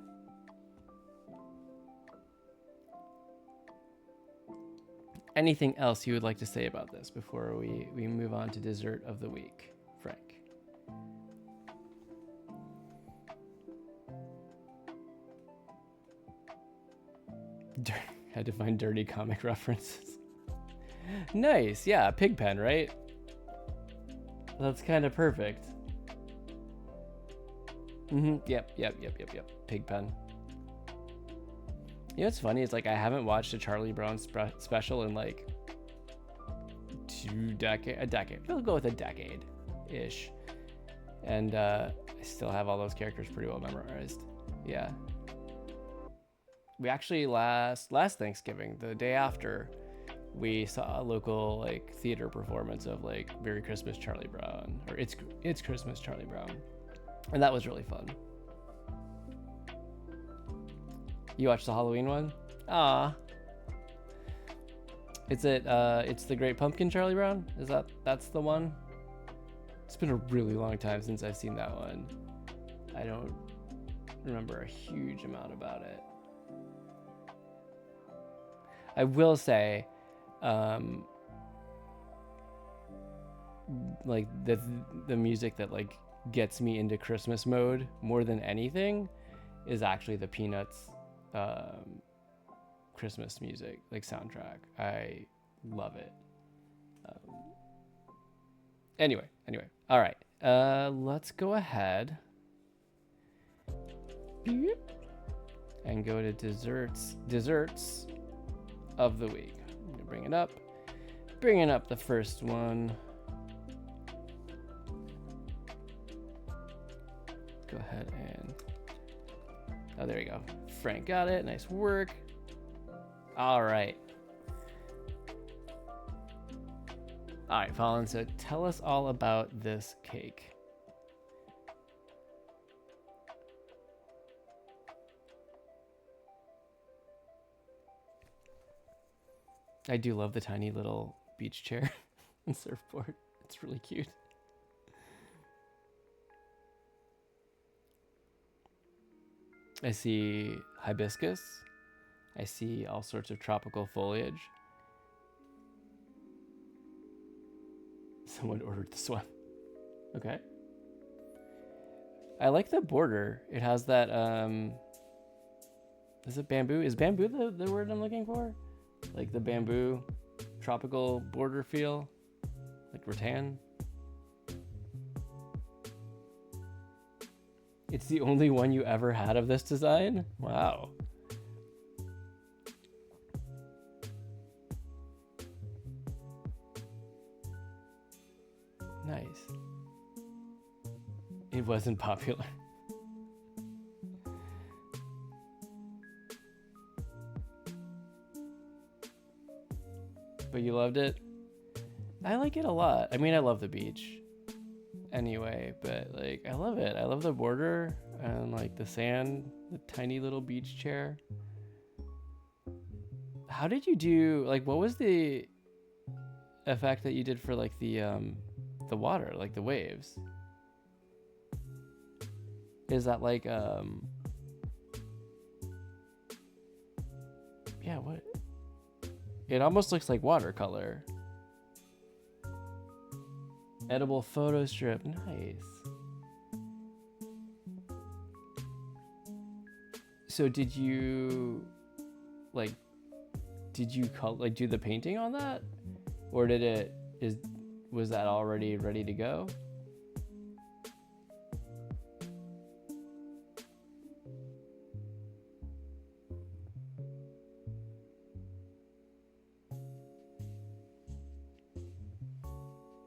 Anything else you would like to say about this before we move on to dessert of the week, Frank? Had to find dirty comic references. Nice, yeah, Pigpen, right? That's kind of perfect. Yep. Pigpen. You know what's funny? It's like I haven't watched a Charlie Brown special in like a decade. We'll go with a decade-ish. And I still have all those characters pretty well memorized. Yeah. We actually last Thanksgiving, the day after, we saw a local like theater performance of like Merry Christmas Charlie Brown, or It's Christmas Charlie Brown, and that was really fun. You watched the Halloween one? Ah. It's the Great Pumpkin Charlie Brown? That's the one? It's been a really long time since I've seen that one. I don't remember a huge amount about it. I will say, like the music that like gets me into Christmas mode more than anything is actually the Peanuts Christmas music, like soundtrack. I love it. Anyway, all right. Let's go ahead and go to desserts of the week. I'm gonna bringing up the first one. Go ahead and, oh, there you go. Frank got it. Nice work. All right, Fallen, so tell us all about this cake. I do love the tiny little beach chair and surfboard. It's really cute. I see hibiscus. I see all sorts of tropical foliage. Someone ordered this one. Okay. I like the border. It has that, is it bamboo? Is bamboo the word I'm looking for? Like the bamboo tropical border feel? Like rattan? It's the only one you ever had of this design? Wow. Nice. It wasn't popular. But you loved it? I like it a lot. I mean, I love the beach anyway, but like, I love it. I love the border and like the sand, the tiny little beach chair. How did you do, like, what was the effect that you did for like the water, like the waves? Is that like, yeah, what? It almost looks like watercolor. Edible photo strip, nice. So did you do the painting on that? Or was that already ready to go?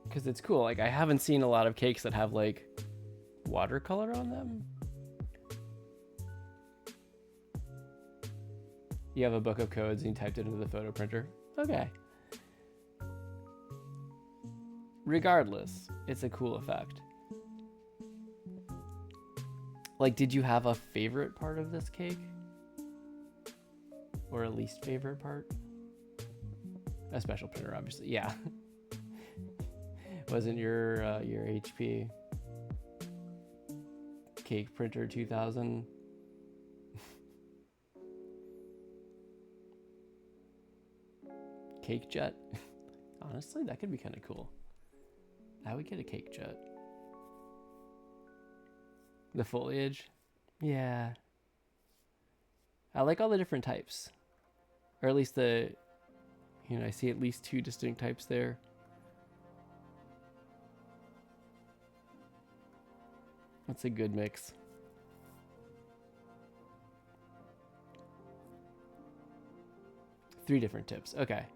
Because it's cool. Like, I haven't seen a lot of cakes that have like watercolor on them. You have a book of codes and you typed it into the photo printer. Okay. Regardless, it's a cool effect. Like, did you have a favorite part of this cake? Or a least favorite part? A special printer, obviously. Yeah. Wasn't your HP cake printer 2000? Cake jet? Honestly, that could be kind of cool. I would get a cake jet. The foliage? Yeah. I like all the different types. Or at least the, you know, I see at least 2 distinct types there. That's a good mix. Three different tips. Okay.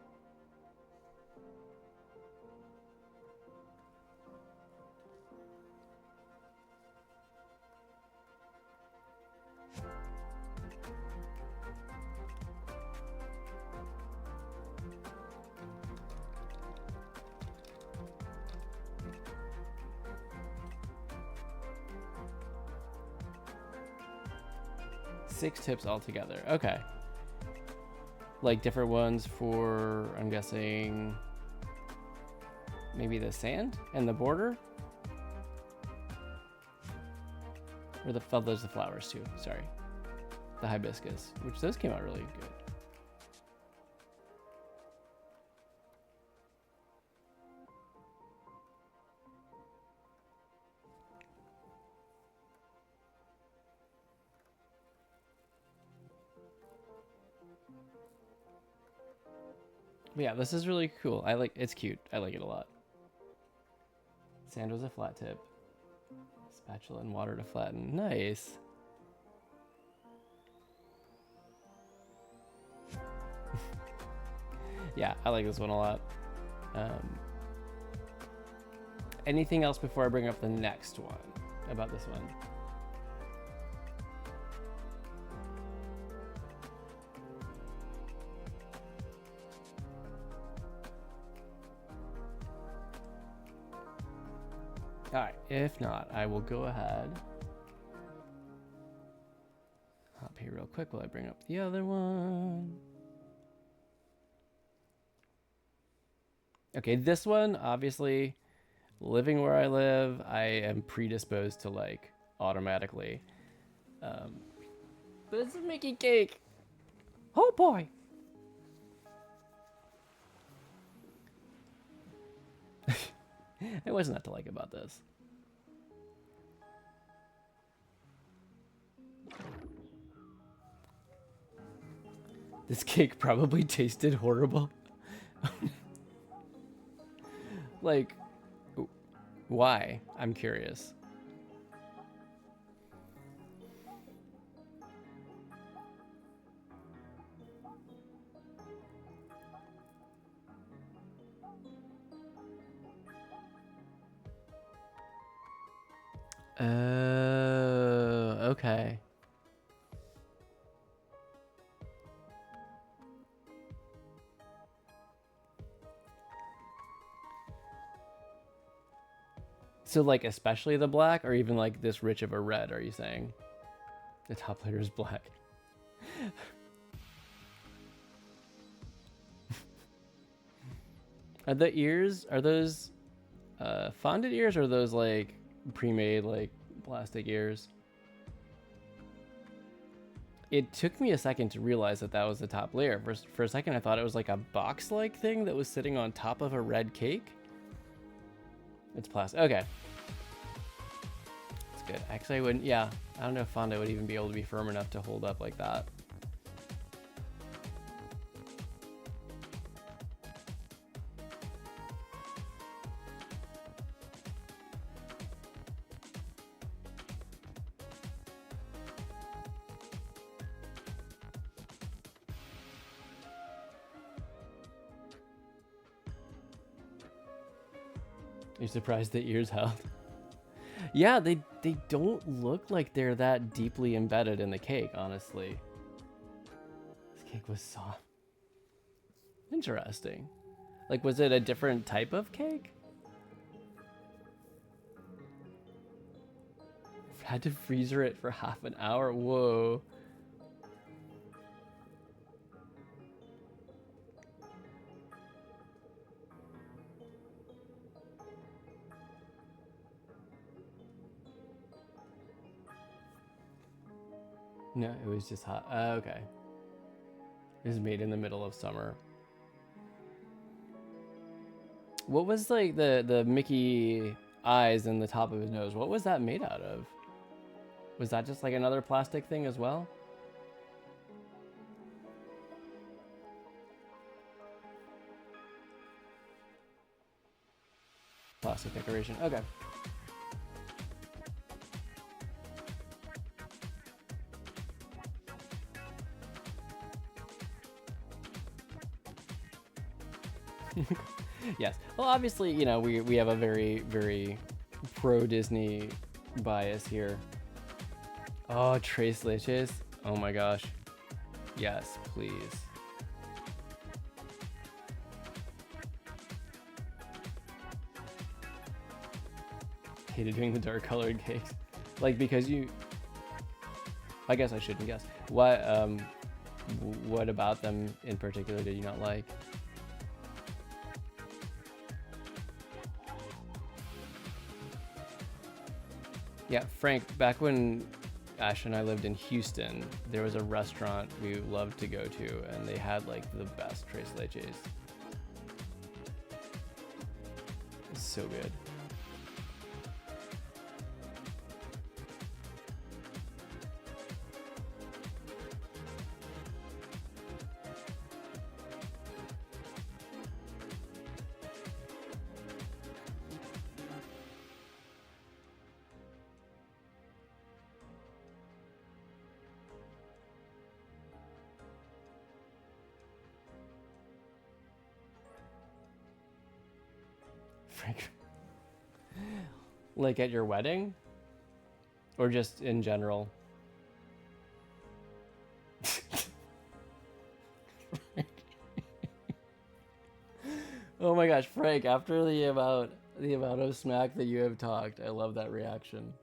Six tips altogether. Okay. Like different ones for, I'm guessing, maybe the sand and the border? Or the, oh, there's the flowers too, sorry. The hibiscus, which those came out really good. Yeah, this is really cool. I like, it's cute. I like it a lot. Sand was a flat tip. Spatula and water to flatten. Nice. Yeah, I like this one a lot. Anything else before I bring up the next one about this one? All right, if not, I will go ahead. Hop here real quick while I bring up the other one. Okay, this one, obviously, living where I live, I am predisposed to like automatically. But it's a Mickey cake. Oh boy. There wasn't that to like about this. This cake probably tasted horrible. Like, why? I'm curious. Okay. So like especially the black, or even like this rich of a red, are you saying? The top layer is black. Are the ears, are those fondant ears, or are those like pre-made like plastic ears? It took me a second to realize that that was the top layer. For a second I thought it was like a box-like thing that was sitting on top of a red cake. It's plastic. Okay. It's good. Actually, I wouldn't, yeah. I don't know if fondant would even be able to be firm enough to hold up like that. You're surprised the ears held? Yeah, they don't look like they're that deeply embedded in the cake, honestly. This cake was soft. Interesting. Like, was it a different type of cake? Had to freezer it for half an hour. Whoa. No, it was just hot. Okay. It was made in the middle of summer. What was like the Mickey eyes in the top of his nose? What was that made out of? Was that just like another plastic thing as well? plastic decoration. Okay. Yes. Well, obviously, you know, we have a very, very pro Disney bias here. Oh, Trace Leches. Oh my gosh. Yes, please. Hated doing the dark colored cakes. Like, because you... I guess I shouldn't guess. What about them in particular did you not like? Yeah, Frank, back when Ash and I lived in Houston, there was a restaurant we loved to go to, and they had like the best tres leches. It's so good. Frank, like at your wedding, or just in general? Oh my gosh, Frank! After the amount of smack that you have talked, I love that reaction.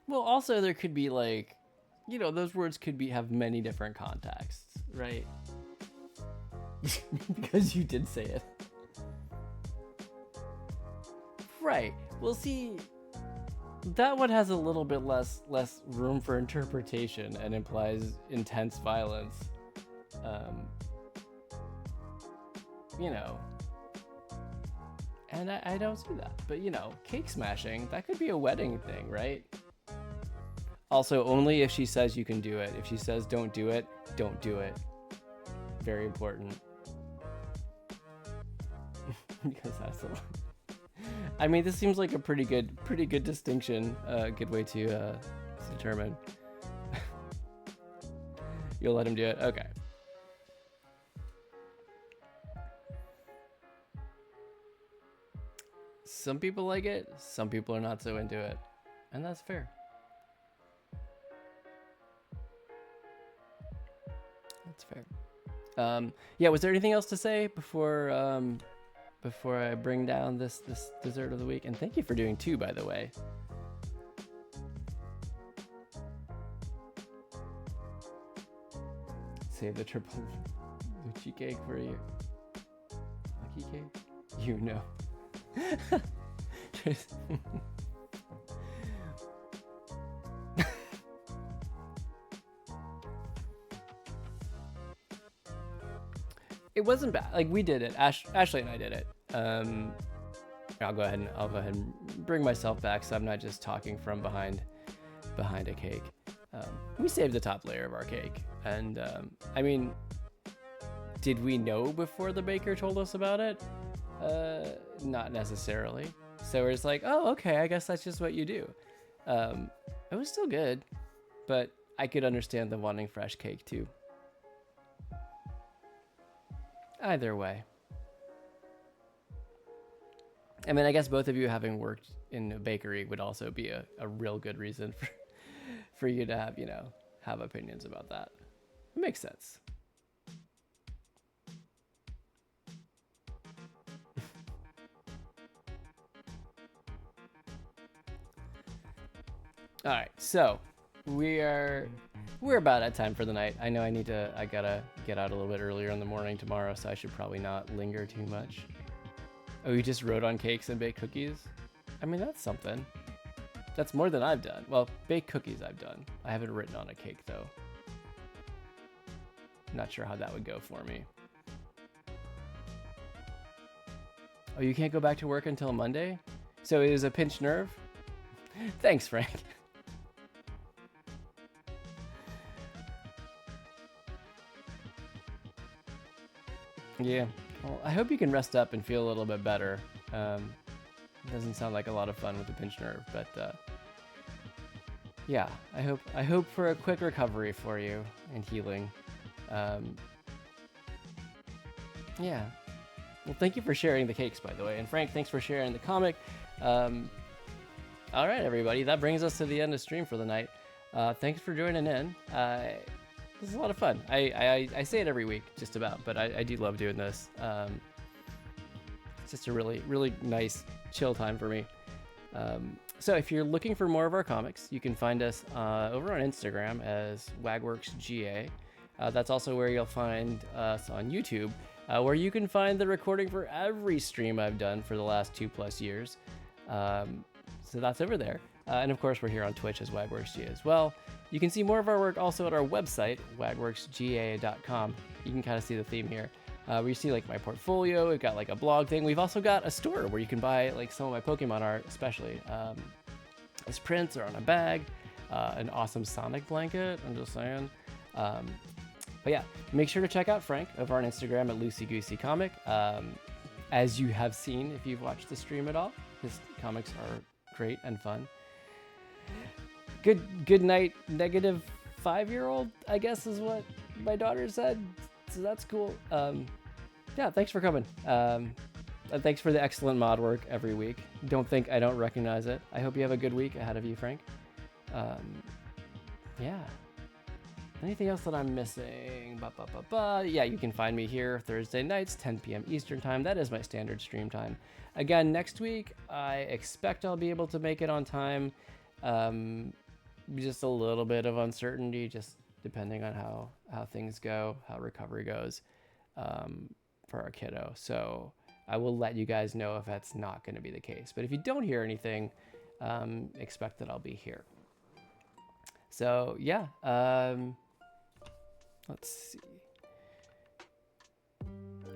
Well, also there could be like, you know, those words could have many different contexts, right? Because you did say it. Right. Well, see, that one has a little bit less room for interpretation and implies intense violence. You know. And I don't see that. But, you know, cake smashing, that could be a wedding thing, right? Also, only if she says you can do it. If she says don't do it, don't do it. Very important. Because that's a... I mean, this seems like a pretty good distinction. Good way to determine. You'll let him do it? Okay. Some people like it, some people are not so into it. And that's fair. That's fair. Yeah, was there anything else to say before I bring down this dessert of the week? And thank you for doing 2, by the way. Save the triple Lucci cake for you. Lucky cake? You know. It wasn't bad. Like, we did it. Ashley and I did it. I'll go ahead and bring myself back, so I'm not just talking from behind a cake. We saved the top layer of our cake, and I mean, did we know before the baker told us about it? Not necessarily. So we're just like, oh, okay, I guess that's just what you do. It was still good, but I could understand them wanting fresh cake too. Either way. I mean, I guess both of you having worked in a bakery would also be a real good reason for you to have, you know, have opinions about that. It makes sense. All right, so we're about at time for the night. I know I gotta get out a little bit earlier in the morning tomorrow, so I should probably not linger too much. Oh, you just wrote on cakes and baked cookies? I mean, that's something. That's more than I've done. Well, baked cookies I've done. I haven't written on a cake though. Not sure how that would go for me. Oh, you can't go back to work until Monday? So it is a pinched nerve? Thanks, Frank. Yeah. Well, I hope you can rest up and feel a little bit better. It doesn't sound like a lot of fun with the pinched nerve, but yeah, I hope for a quick recovery for you and healing. Yeah. Well, thank you for sharing the cakes, by the way, and Frank, thanks for sharing the comic. All right, everybody, that brings us to the end of stream for the night. Thanks for joining in. This is a lot of fun. I say it every week, just about, but I do love doing this. It's just a really, really nice, chill time for me. So if you're looking for more of our comics, you can find us over on Instagram as WagWorksGA. That's also where you'll find us on YouTube, where you can find the recording for every stream I've done for the last 2+ years. So that's over there. And of course, we're here on Twitch as WagWorksGA as well. You can see more of our work also at our website, wagworksga.com. You can kind of see the theme here. Where you see like my portfolio, we've got like a blog thing. We've also got a store where you can buy like some of my Pokemon art, especially as prints or on a bag, an awesome Sonic blanket, I'm just saying. But yeah, make sure to check out Frank over on Instagram at Loosey Goosey Comic. As you have seen, if you've watched the stream at all, his comics are great and fun. Good night, negative 5-year-old, I guess is what my daughter said. So that's cool. Yeah, thanks for coming. And thanks for the excellent mod work every week. Don't think I don't recognize it. I hope you have a good week ahead of you, Frank. Yeah. Anything else that I'm missing? Yeah, you can find me here Thursday nights, 10 p.m. Eastern time. That is my standard stream time. Again, next week, I expect I'll be able to make it on time. Just a little bit of uncertainty, just depending on how things go, how recovery goes for our kiddo. So I will let you guys know if that's not going to be the case. But if you don't hear anything, expect that I'll be here. So yeah, let's see.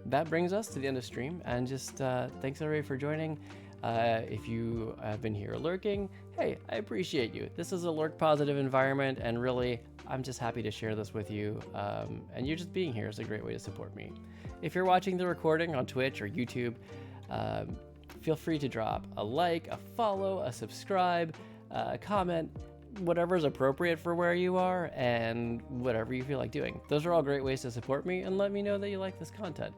That brings us to the end of stream, and just thanks everybody for joining. If you have been here lurking, hey, I appreciate you. This is a lurk positive environment, and really, I'm just happy to share this with you. And you just being here is a great way to support me. If you're watching the recording on Twitch or YouTube, feel free to drop a like, a follow, a subscribe, a comment, whatever is appropriate for where you are, and whatever you feel like doing. Those are all great ways to support me and let me know that you like this content.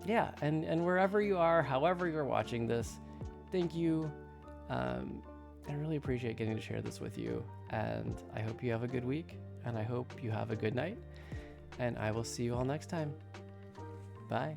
Yeah, and wherever you are, however you're watching this, thank you. I really appreciate getting to share this with you, and I hope you have a good week, and I hope you have a good night, and I will see you all next time. Bye.